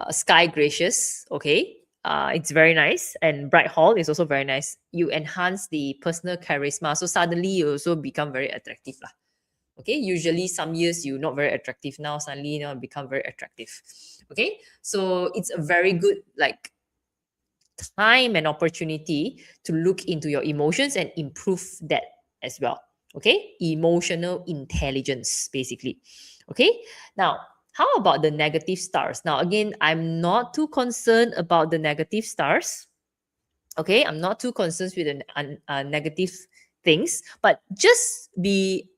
[SPEAKER 1] sky gracious. Okay. It's very nice. And bright hall is also very nice. You enhance the personal charisma. So suddenly you also become very attractive lah. Okay, usually some years you're not very attractive, now suddenly become very attractive. Okay, so it's a very good like time and opportunity to look into your emotions and improve that as well. Okay, emotional intelligence, basically. Okay, now how about the negative stars? Now again, I'm not too concerned about the negative stars. Okay, I'm not too concerned with the negative things, but just be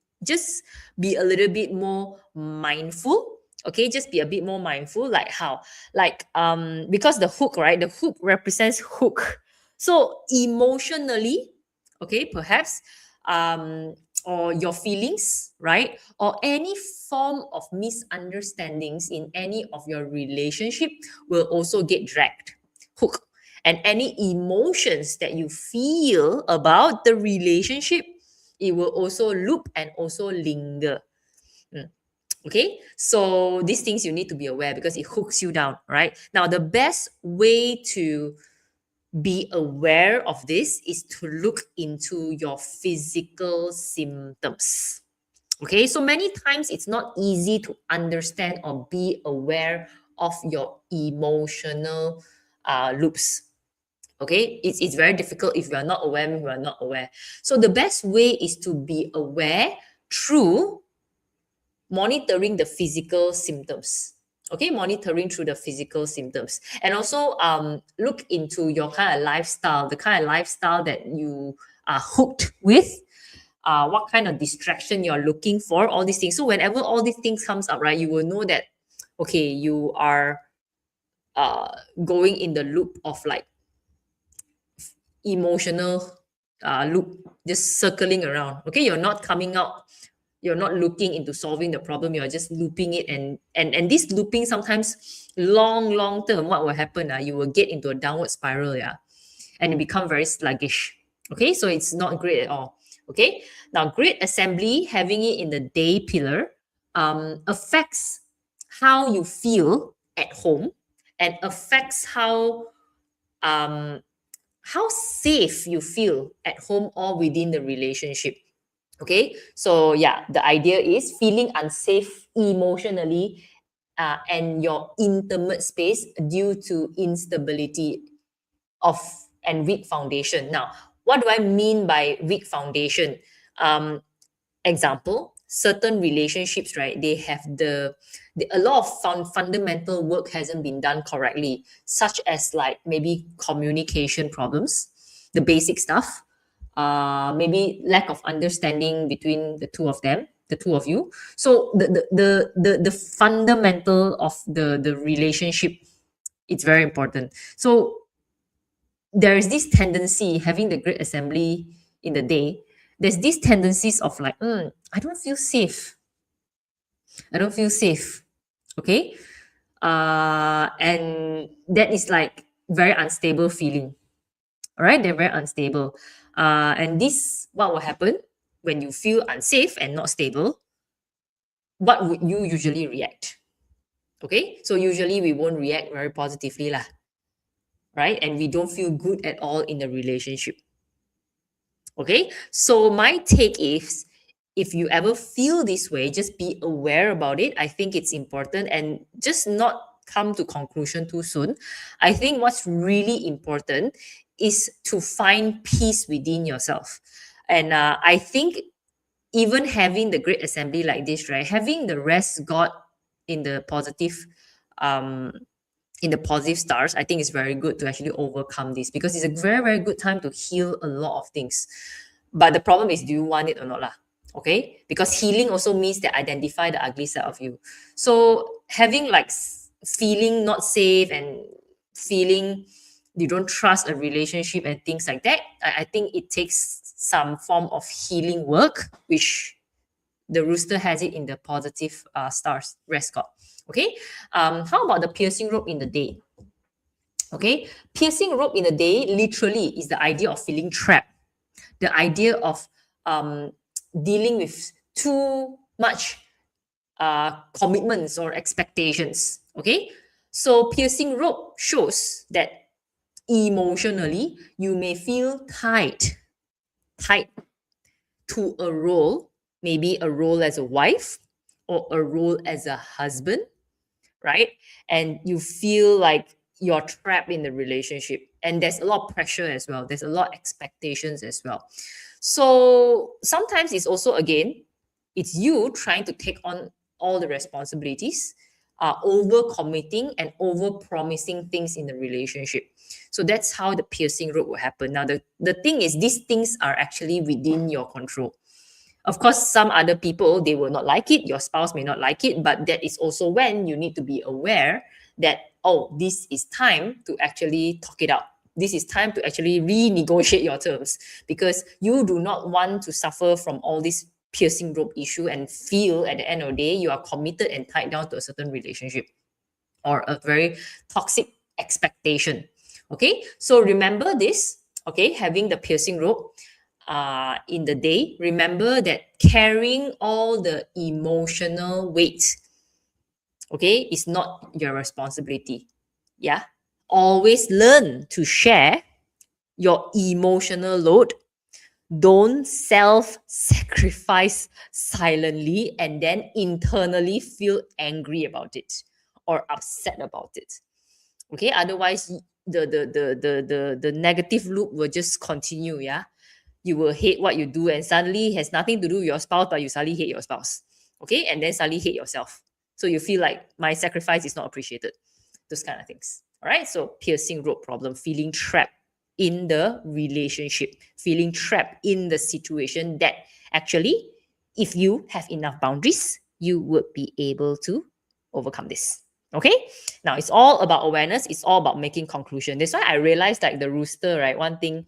[SPEAKER 1] a little bit more mindful. Okay, just be a bit more mindful. Like how, like because the hook, right, the hook represents hook. So emotionally, okay, perhaps, um or your feelings, right? Or any form of misunderstandings in any of your relationship will also get dragged, hooked. And any emotions that you feel about the relationship, it will also loop and also linger. Mm. Okay, so these things you need to be aware because it hooks you down, right? Now, the best way to be aware of this is to look into your physical symptoms. Okay, so many times it's not easy to understand or be aware of your emotional loops. Okay, it's very difficult if you are not aware, if you are not aware. So the best way is to be aware through monitoring the physical symptoms. Okay, monitoring through the physical symptoms, and also look into your kind of lifestyle, the kind of lifestyle that you are hooked with, what kind of distraction you're looking for, all these things. So whenever all these things comes up, right, you will know that okay, you are uh, going in the loop of like emotional loop, just circling around. Okay, you're not coming out, you're not looking into solving the problem, you're just looping it, and this looping sometimes long term, what will happen, you will get into a downward spiral, yeah, and it become very sluggish. Okay, so it's not great at all. Okay, now grid assembly, having it in the day pillar, affects how you feel at home and affects um, how safe you feel at home or within the relationship. Okay, so yeah, the idea is feeling unsafe emotionally and your intimate space due to instability of and weak foundation. Now, what do I mean by weak foundation? Um, Example, certain relationships, right, they have a lot of fundamental work hasn't been done correctly, such as like maybe communication problems, the basic stuff, maybe lack of understanding between the two of them, the two of you. So the fundamental of the relationship, it's very important. So there is this tendency, having the great assembly in the day, there's these tendencies of like, I don't feel safe, I don't feel safe. Okay, and that is like very unstable feeling. All right, they're very unstable, and this, what will happen when you feel unsafe and not stable? What would you usually react? Okay, so usually we won't react very positively lah, right? And we don't feel good at all in the relationship. Okay, so my take is, if you ever feel this way, just be aware about it. I think it's important, and just not come to conclusion too soon. I think what's really important is to find peace within yourself. And I think even having the great assembly like this, right, having the rest God in the positive, um in the positive stars, I think it's very good to actually overcome this, because it's a very good time to heal a lot of things. But the problem is, do you want it or not lah? Okay, because healing also means that identify the ugly side of you. So having like feeling not safe and feeling you don't trust a relationship and things like that, I think it takes some form of healing work, which the rooster has it in the positive stars rest God. Okay, how about the piercing rope in the day? Okay, piercing rope in the day literally is the idea of feeling trapped, the idea of um, dealing with too much commitments or expectations. Okay, so piercing rope shows that emotionally you may feel tied to a role, maybe a role as a wife or a role as a husband, right? And you feel like you're trapped in the relationship, and there's a lot of pressure as well, there's a lot of expectations as well. So sometimes it's also, again, it's you trying to take on all the responsibilities, over committing and over promising things in the relationship. So that's how the piercing rope will happen. Now the thing is, these things are actually within your control. Of course, some other people, they will not like it, your spouse may not like it, but that is also when you need to be aware that, oh, this is time to actually talk it out, this is time to actually renegotiate your terms, because you do not want to suffer from all these piercing rope issue and feel at the end of the day you are committed and tied down to a certain relationship or a very toxic expectation. Okay, so remember this. Okay, having the piercing rope in the day, remember that carrying all the emotional weight, okay, is not your responsibility. Yeah, always learn to share your emotional load. Don't self sacrifice silently and then internally feel angry about it or upset about it. Okay, otherwise the negative loop will just continue. Yeah, you will hate what you do and suddenly has nothing to do with your spouse, but you suddenly hate your spouse. Okay, and then suddenly hate yourself. So you feel like my sacrifice is not appreciated. Those kind of things. All right, so piercing rope problem, feeling trapped in the relationship, feeling trapped in the situation that actually, if you have enough boundaries, you would be able to overcome this. Okay, now it's all about awareness, it's all about making conclusion. That's why I realized, like the rooster, right? One thing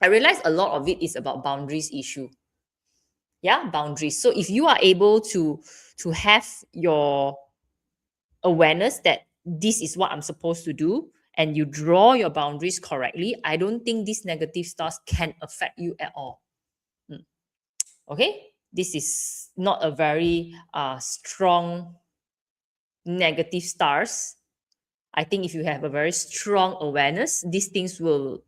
[SPEAKER 1] I realized, a lot of it is about boundaries issue. Yeah, boundaries. So if you are able to have your awareness that this is what I'm supposed to do, and you draw your boundaries correctly, I don't think these negative stars can affect you at all. Okay, this is not a very strong negative stars. I think if you have a very strong awareness, these things will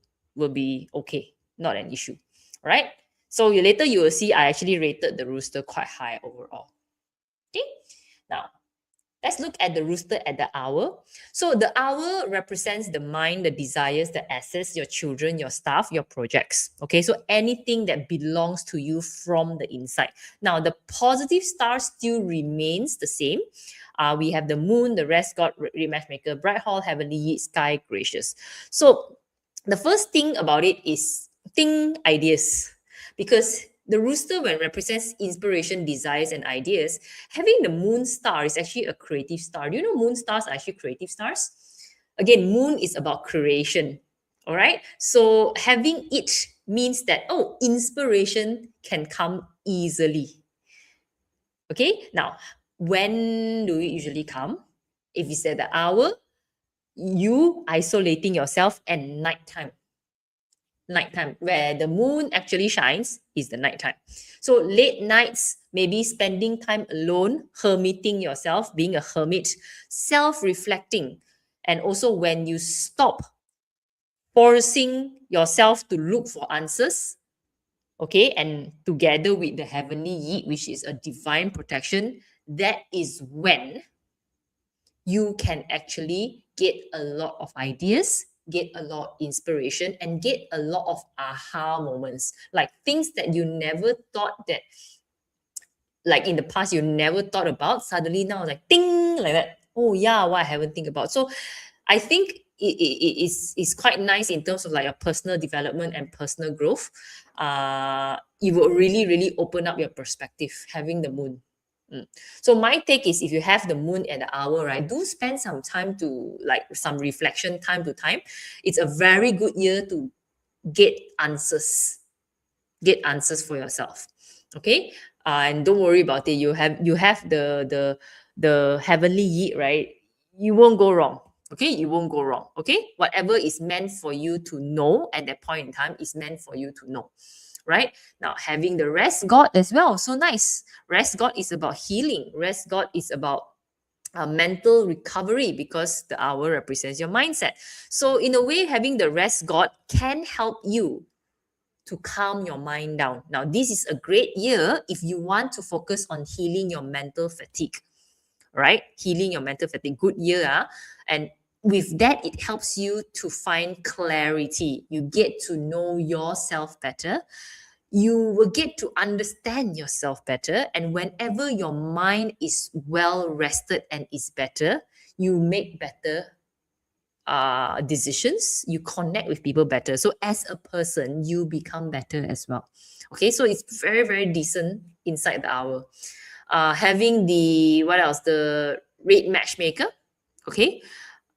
[SPEAKER 1] be okay, not an issue. All right. So later you will see I actually rated the rooster quite high overall. Okay. Now let's look at the rooster at the hour. So the hour represents the mind, the desires, the assets, your children, your staff, your projects. Okay, so anything that belongs to you from the inside. Now the positive star still remains the same. We have the moon, the rest god, red matchmaker, bright hall, heavenly Yi, sky, gracious. So the first thing about it is think ideas, because the rooster, when represents inspiration, desires, and ideas, having the moon star is actually a creative star. Do you know moon stars are actually creative stars? Again, moon is about creation. All right. So having it means that, oh, inspiration can come easily. Okay. Now, when do it usually come? If it's at the hour, you isolating yourself at nighttime. Nighttime, where the moon actually shines, is the nighttime. So late nights, maybe spending time alone, hermiting yourself, being a hermit, self-reflecting, and also when you stop forcing yourself to look for answers, okay, and together with the heavenly Yi, which is a divine protection, that is when you can actually get a lot of ideas, get a lot of inspiration, and get a lot of aha moments, like things that you never thought that, like in the past you never thought about, suddenly now like ding, like that. Oh yeah, what I haven't think about. So I think it is quite nice in terms of like your personal development and personal growth. It will really really open up your perspective having the moon. So my take is, if you have the moon at the hour, right, do spend some time to, like, some reflection time to time. It's a very good year to get answers, get answers for yourself. Okay, and don't worry about it. You have the heavenly Yi, right? You won't go wrong. Okay, you won't go wrong. Okay, whatever is meant for you to know at that point in time is meant for you to know. Right now, having the rest God as well, so nice. Rest God is about healing. Rest God is about mental recovery, because the hour represents your mindset. So in a way, having the rest God can help you to calm your mind down. Now, this is a great year if you want to focus on healing your mental fatigue, right? Healing your mental fatigue. Good year. And with that, it helps you to find clarity. You get to know yourself better. You will get to understand yourself better. And whenever your mind is well rested and is better, you make better decisions, you connect with people better. So as a person, you become better as well. Okay, so it's very, very decent inside the hour. Having the, what else? The red matchmaker. Okay.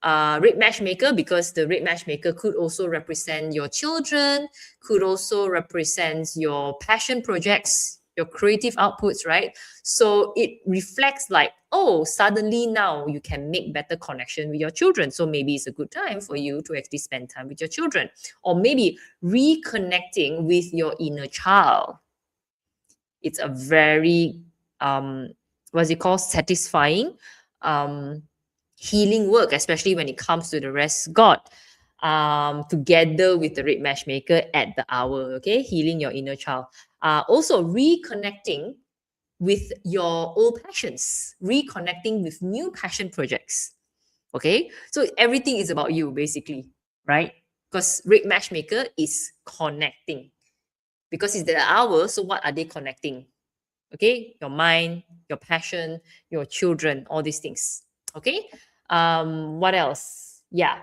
[SPEAKER 1] Red matchmaker, because the red matchmaker could also represent your children, could also represent your passion projects, your creative outputs, right? So it reflects like, oh, suddenly now you can make better connection with your children. So maybe it's a good time for you to actually spend time with your children, or maybe reconnecting with your inner child. It's a very what's it called, satisfying um healing work, especially when it comes to the rest god, together with the red matchmaker at the hour. Okay, healing your inner child, also reconnecting with your old passions, reconnecting with new passion projects. Okay, so everything is about you basically, right? Because red matchmaker is connecting, because it's the hour. So what are they connecting? Okay, your mind, your passion, your children, all these things. Okay, what else? Yeah,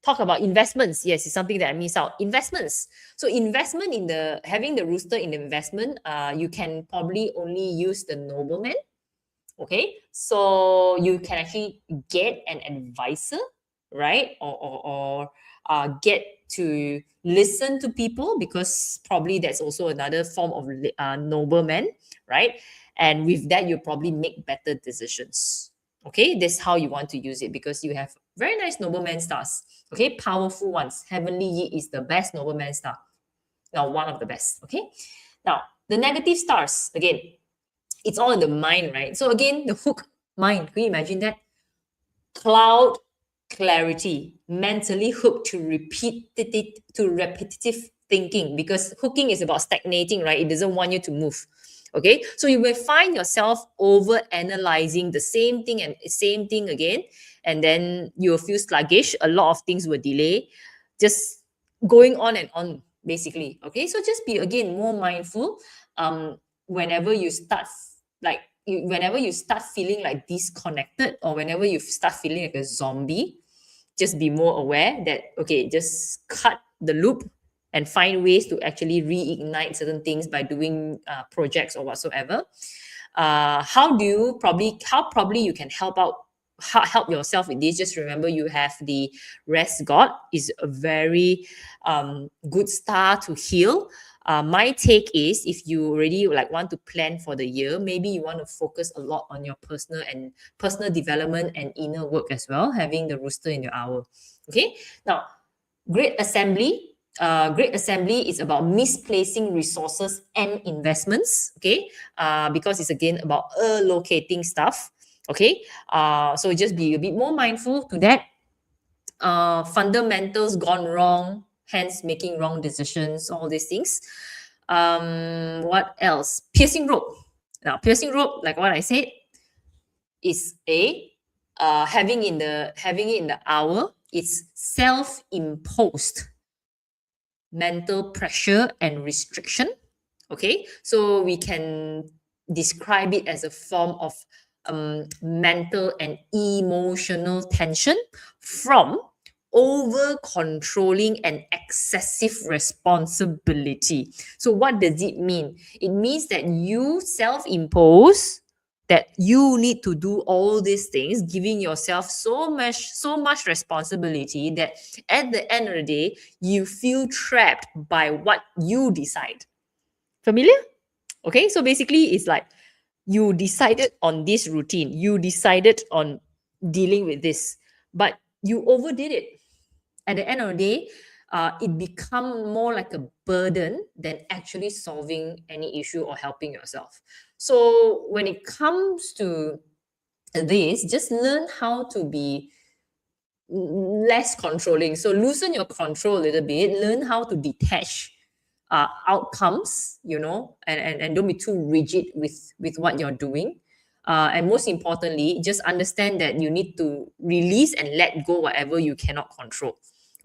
[SPEAKER 1] talk about investments. Yes, it's something that I miss out. Investments. So investment, in the having the rooster in the investment, you can probably only use the nobleman. Okay, so you can actually get an advisor, right? Or get to listen to people, because probably that's also another form of nobleman, right? And with that, you probably make better decisions. Okay, that's how you want to use it, because you have very nice nobleman stars. Okay, powerful ones. Heavenly Yi is the best nobleman star. Now, one of the best. Okay, now the negative stars, again, it's all in the mind, right? So again, the hook, mind. Can you imagine that? Cloud clarity, mentally hooked to repetitive thinking, because hooking is about stagnating, right? It doesn't want you to move. Okay, so you may find yourself over analyzing the same thing and same thing again, and then you'll feel sluggish. A lot of things will delay, just going on and on, basically. Okay, so just be again more mindful. Whenever you start, like, whenever you start feeling like disconnected, or whenever you start feeling like a zombie, just be more aware that, okay, just cut the loop and find ways to actually reignite certain things by doing projects or whatsoever. How probably you can help yourself with this. Just remember, you have the rest god, is a very good star to heal. My take is, if you already like want to plan for the year, maybe you want to focus a lot on your personal development and inner work as well, having the rooster in your hour. Okay, now great assembly. Great assembly is about misplacing resources and investments. Okay, because it's again about allocating stuff. Okay, so just be a bit more mindful to that. Fundamentals gone wrong, hence making wrong decisions, all these things. What else? Piercing rope. Now, piercing rope, like what I said, is having it in the hour. It's self-imposed mental pressure and restriction. Okay, so we can describe it as a form of mental and emotional tension from over controlling and excessive responsibility. So what does it mean? It means that you self-impose that you need to do all these things, giving yourself so much responsibility that at the end of the day, you feel trapped by what you decide. Familiar? Okay, so basically it's like, you decided on this routine, you decided on dealing with this, but you overdid it. At the end of the day, it become more like a burden than actually solving any issue or helping yourself. So when it comes to this, just learn how to be less controlling. So loosen your control a little bit, learn how to detach outcomes, and don't be too rigid with what you're doing. And most importantly, just understand that you need to release and let go whatever you cannot control.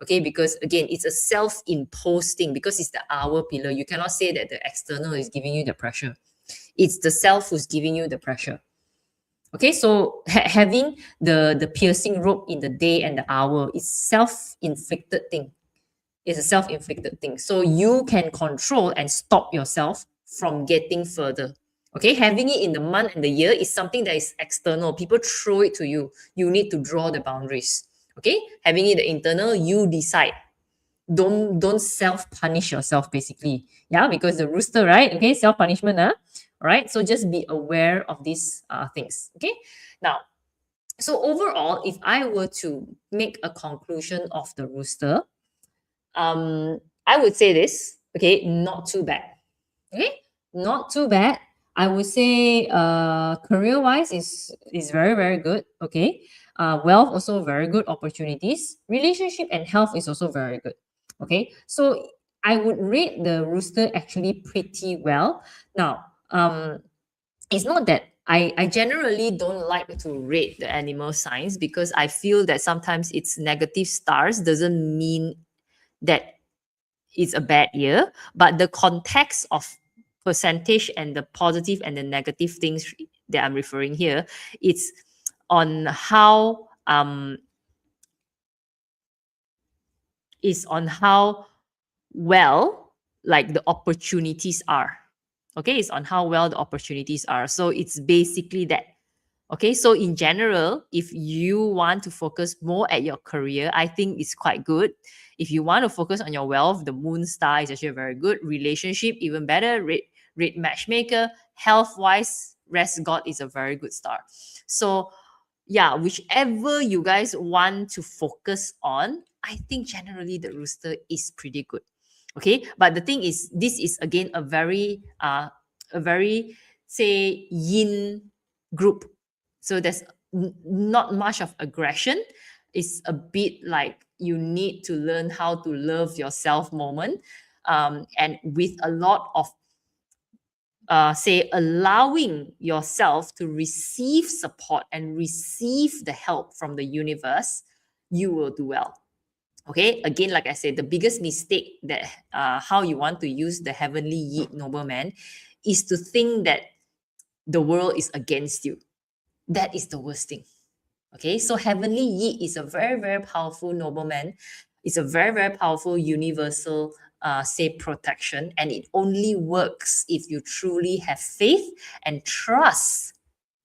[SPEAKER 1] Okay, because again, it's a self-imposed thing, because it's the hour pillar. You cannot say that the external is giving you the pressure. It's the self who's giving you the pressure. Okay, so having the piercing rope in the day and the hour is self-inflicted thing. It's a self-inflicted thing. So you can control and stop yourself from getting further. Okay, having it in the month and the year is something that is external. People throw it to you. You need to draw the boundaries. Okay, having it the internal, you decide. don't self-punish yourself, basically. Yeah, because the rooster, right? Okay, self-punishment, all right. So just be aware of these things. Okay. Now, so overall, if I were to make a conclusion of the rooster, I would say this. Okay, not too bad. Okay, not too bad. I would say career wise is very very good. Okay, wealth also very good opportunities. Relationship and health is also very good. Okay, so I would rate the rooster actually pretty well. Now, it's not that I generally don't like to rate the animal signs, because I feel that sometimes it's negative stars doesn't mean that it's a bad year, but the context of percentage and the positive and the negative things that I'm referring here, it's on how is on how well like the opportunities are. Okay, it's on how well the opportunities are. So it's basically that. Okay, so in general, if you want to focus more at your career, I think it's quite good. If you want to focus on your wealth, the moon star is actually very good. Relationship, even better. Rate matchmaker. Health wise, rest God is a very good star. So yeah, whichever you guys want to focus on, I think generally the rooster is pretty good. Okay, but the thing is, this is again a very say yin group. So there's not much of aggression. It's a bit like you need to learn how to love yourself moment, and with a lot of say allowing yourself to receive support and receive the help from the universe, you will do well. Okay, again, like I said, the biggest mistake that how you want to use the heavenly yi nobleman is to think that the world is against you. That is the worst thing. Okay, so heavenly yi is a very very powerful nobleman. It's a very very powerful universal say protection, and it only works if you truly have faith and trust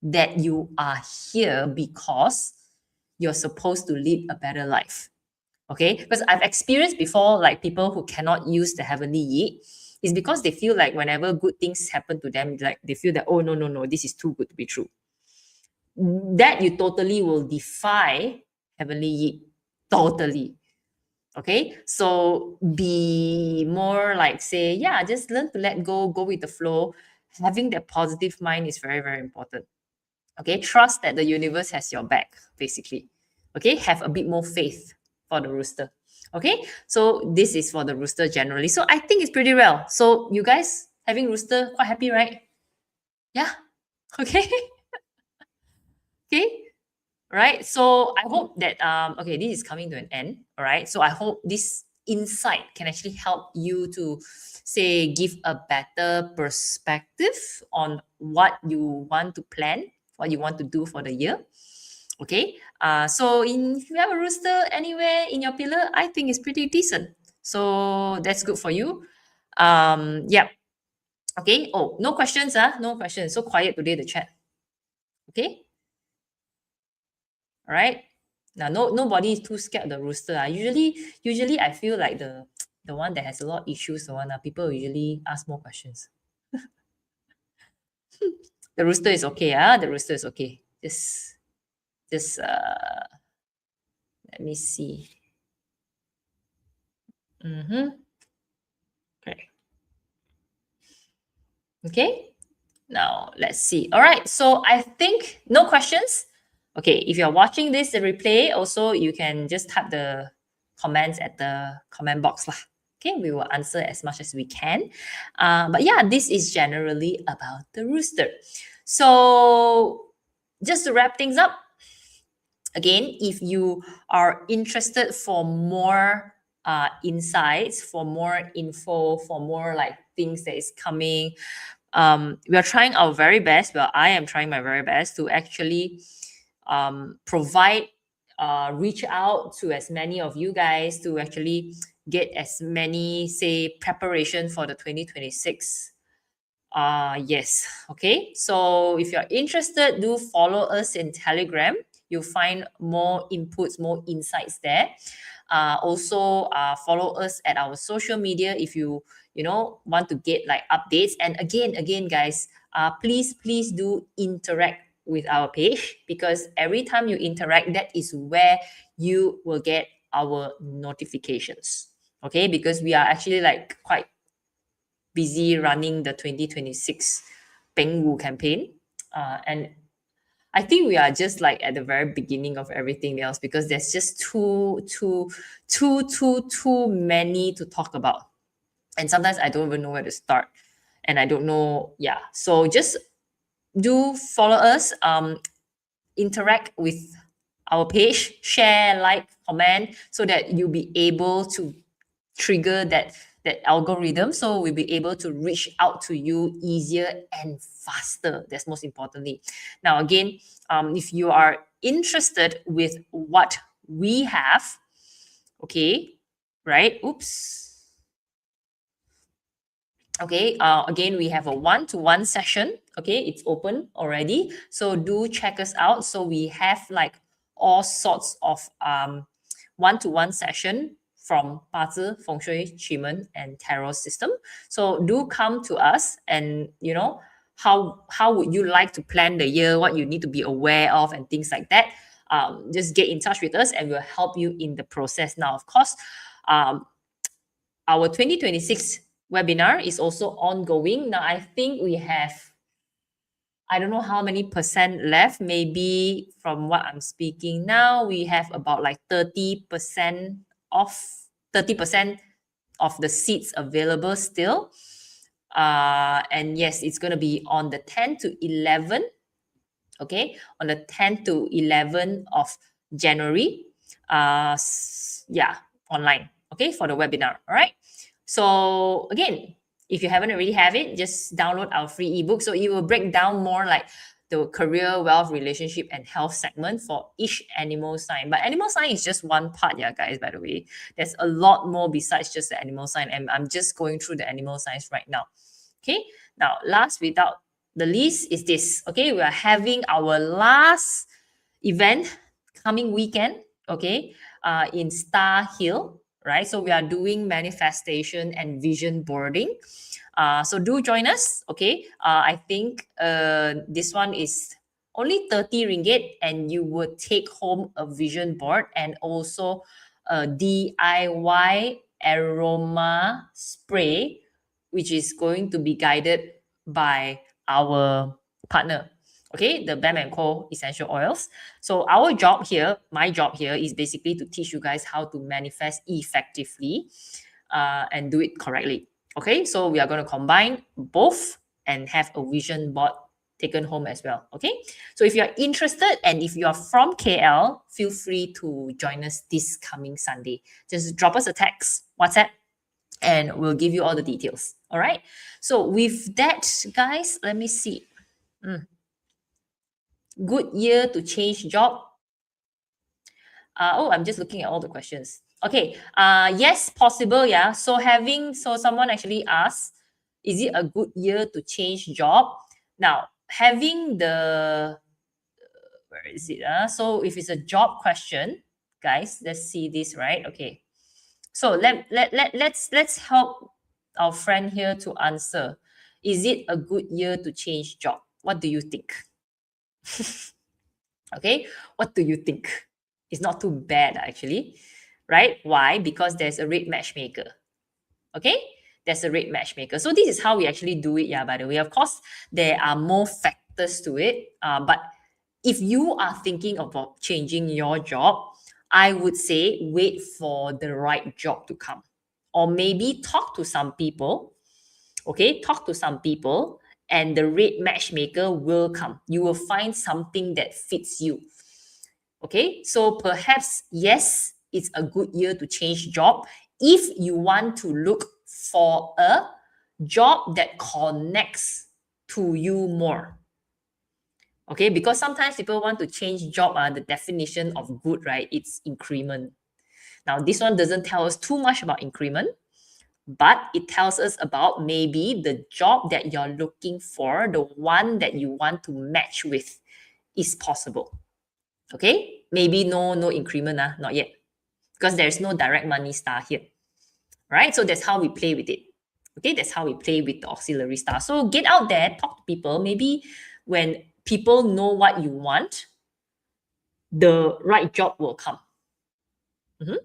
[SPEAKER 1] that you are here because you're supposed to live a better life. Okay, because I've experienced before, like people who cannot use the heavenly yi is because they feel like whenever good things happen to them, like they feel that, oh no no no, this is too good to be true. That you totally will defy heavenly yi. Totally. Okay, so be more like, say, yeah, just learn to let go with the flow. Having that positive mind is very very important. Okay, trust that the universe has your back, basically. Okay, have a bit more faith for the rooster. Okay, so this is for the rooster generally. So I think it's pretty well. So you guys having rooster quite happy, right? Yeah. Okay. Okay. Right. So I hope that okay, this is coming to an end. All right. So I hope this insight can actually help you to say give a better perspective on what you want to plan, what you want to do for the year. Okay. So if you have a rooster anywhere in your pillar, I think it's pretty decent. So that's good for you. Yeah. Okay. Oh, no questions, no questions. So quiet today, the chat. Okay. All right. Now, nobody is too scared of the rooster. Usually, I feel like the one that has a lot of issues, the one people usually ask more questions. The rooster is okay. The rooster is okay. Just let me see. Mm-hmm. Okay. Okay. Now let's see. All right. So I think no questions. Okay. If you're watching this the replay, also you can just type the comments at the comment box lah. Okay, we will answer as much as we can. But yeah, this is generally about the rooster. So just to wrap things up, again, if you are interested for more insights, for more info, for more like things that is coming, we are trying our very best. Well, I am trying my very best to actually provide, reach out to as many of you guys to actually get as many, say, preparation for the 2026. Yes. Okay. So if you're interested, do follow us in Telegram. You'll find more inputs, more insights there. Also follow us at our social media if you want to get like updates. And again guys, please do interact with our page, because every time you interact, that is where you will get our notifications. Okay, because we are actually like quite busy running the 2026 Peng Wu campaign. And I think we are just like at the very beginning of everything else, because there's just too many to talk about. And sometimes I don't even know where to start. And I don't know. Yeah. So just do follow us, interact with our page, share, like, comment, so that you'll be able to trigger that algorithm, so we'll be able to reach out to you easier and faster. That's most importantly. Now again, if you are interested with what we have, okay, right, oops, okay, again, we have a one-to-one session. Okay, it's open already, so do check us out. So we have like all sorts of one-to-one session from 八字 feng shui, qi and tarot system. So do come to us, and how would you like to plan the year, what you need to be aware of, and things like that. Just get in touch with us and we'll help you in the process. Now of course, our 2026 webinar is also ongoing. Now, I think we have, I don't know how many percent left. Maybe from what I'm speaking now, we have about like 30% off, 30% of the seats available still. And yes, it's going to be on the 10 to 11. Okay, on the 10 to 11 of January. Yeah, online. Okay, for the webinar. All right. So again, if you haven't already have it, just download our free ebook. So it will break down more like the career, wealth, relationship, and health segment for each animal sign. But animal sign is just one part, yeah, guys, by the way. There's a lot more besides just the animal sign. And I'm just going through the animal signs right now. Okay, now last without the least is this. Okay, we are having our last event coming weekend, okay, in Star Hill, right? So we are doing manifestation and vision boarding. So do join us, okay? I think this one is only 30 ringgit, and you would take home a vision board and also a DIY aroma spray, which is going to be guided by our partner, okay, the Bam & Co essential oils. So our job here, my job here, is basically to teach you guys how to manifest effectively and do it correctly. Okay, so we are going to combine both and have a vision board taken home as well. Okay, so if you're interested and if you are from KL, feel free to join us this coming Sunday. Just drop us a text, WhatsApp, and we'll give you all the details. All right, so with that, guys, let me see. Good year to change job. I'm just looking at all the questions. Okay, yes, possible, yeah. So someone actually asked, is it a good year to change job? Now, having the, where is it? So if it's a job question, guys, let's see this, right? Okay. So let's help our friend here to answer. Is it a good year to change job? What do you think? Okay, what do you think? It's not too bad actually, right? Why? Because there's a rate matchmaker. Okay, there's a rate matchmaker. So this is how we actually do it. Yeah, by the way, of course, there are more factors to it. But if you are thinking about changing your job, I would say wait for the right job to come, or maybe talk to some people. Okay, talk to some people, and the rate matchmaker will come. You will find something that fits you. Okay, so perhaps, yes, it's a good year to change job if you want to look for a job that connects to you more. Okay, because sometimes people want to change job, the definition of good, right? It's increment. Now, this one doesn't tell us too much about increment, but it tells us about maybe the job that you're looking for, the one that you want to match with, is possible. Okay, maybe no increment, not yet. because there's no direct money star here, right? So that's how we play with it. Okay, that's how we play with the auxiliary star. So get out there, talk to people. Maybe when people know what you want, the right job will come. Mhm.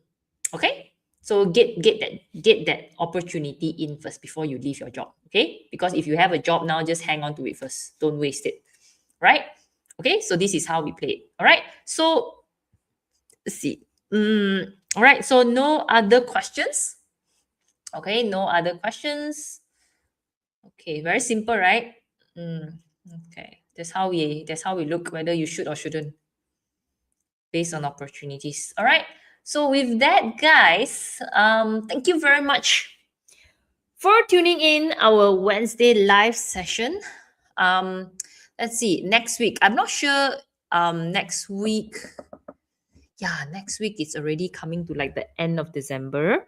[SPEAKER 1] Okay, so get that opportunity in first before you leave your job. Okay, because if you have a job now, just hang on to it first. Don't waste it. Right? Okay, so this is how we play it. All right. So let's see. All right. So no other questions. Okay, no other questions. Okay, very simple, right? Okay, that's how we look whether you should or shouldn't based on opportunities. All right. So with that, guys, thank you very much for tuning in our Wednesday live session. Um, let's see. Next week, I'm not sure. Next week, yeah, next week it's already coming to like the end of December.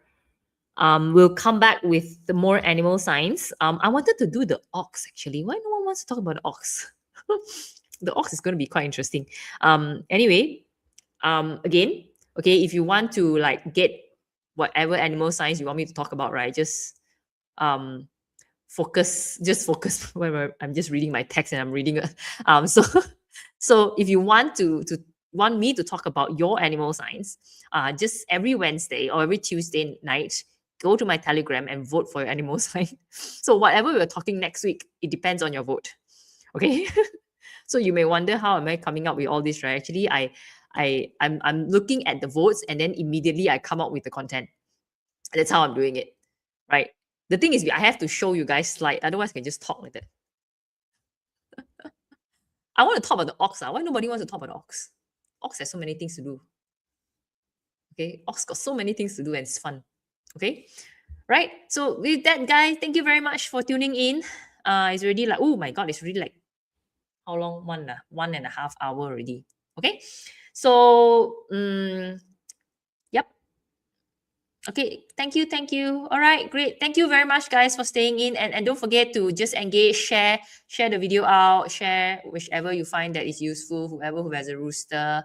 [SPEAKER 1] We'll come back with the more animal signs. I wanted to do the ox actually. Why no one wants to talk about the ox? The ox is going to be quite interesting. Anyway, again, okay, if you want to like get whatever animal signs you want me to talk about, right? Just um just focus when I'm just reading my text and I'm reading so so if you want to want me to talk about your animal signs, just every Wednesday or every Tuesday night, go to my Telegram and vote for your animal sign. So whatever we're talking next week, it depends on your vote. Okay. So you may wonder how am I coming up with all this, right? Actually, I'm looking at the votes and then immediately I come up with the content. That's how I'm doing it, right? The thing is, I have to show you guys slide. Otherwise, I can just talk like that. I want to talk about the ox. Why nobody wants to talk about the ox? Ox has so many things to do. Okay, ox got so many things to do and it's fun. Okay, right? So with that, guys, thank you very much for tuning in. It's already like, oh my god, it's really like how long? 1.5 hour already. Okay, so yep. Okay, thank you, thank you. All right, great. Thank you very much, guys, for staying in. And don't forget to just engage, share the video out, share whichever you find that is useful, whoever who has a rooster.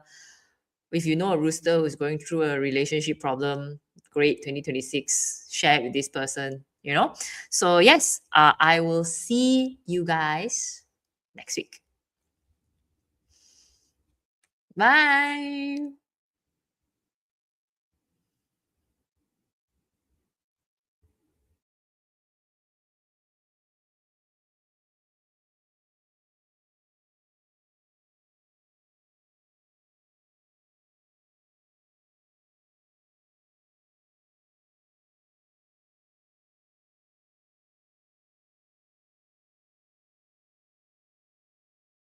[SPEAKER 1] If you know a rooster who's going through a relationship problem, great, 2026, share it with this person, you know? So yes, I will see you guys next week. Bye.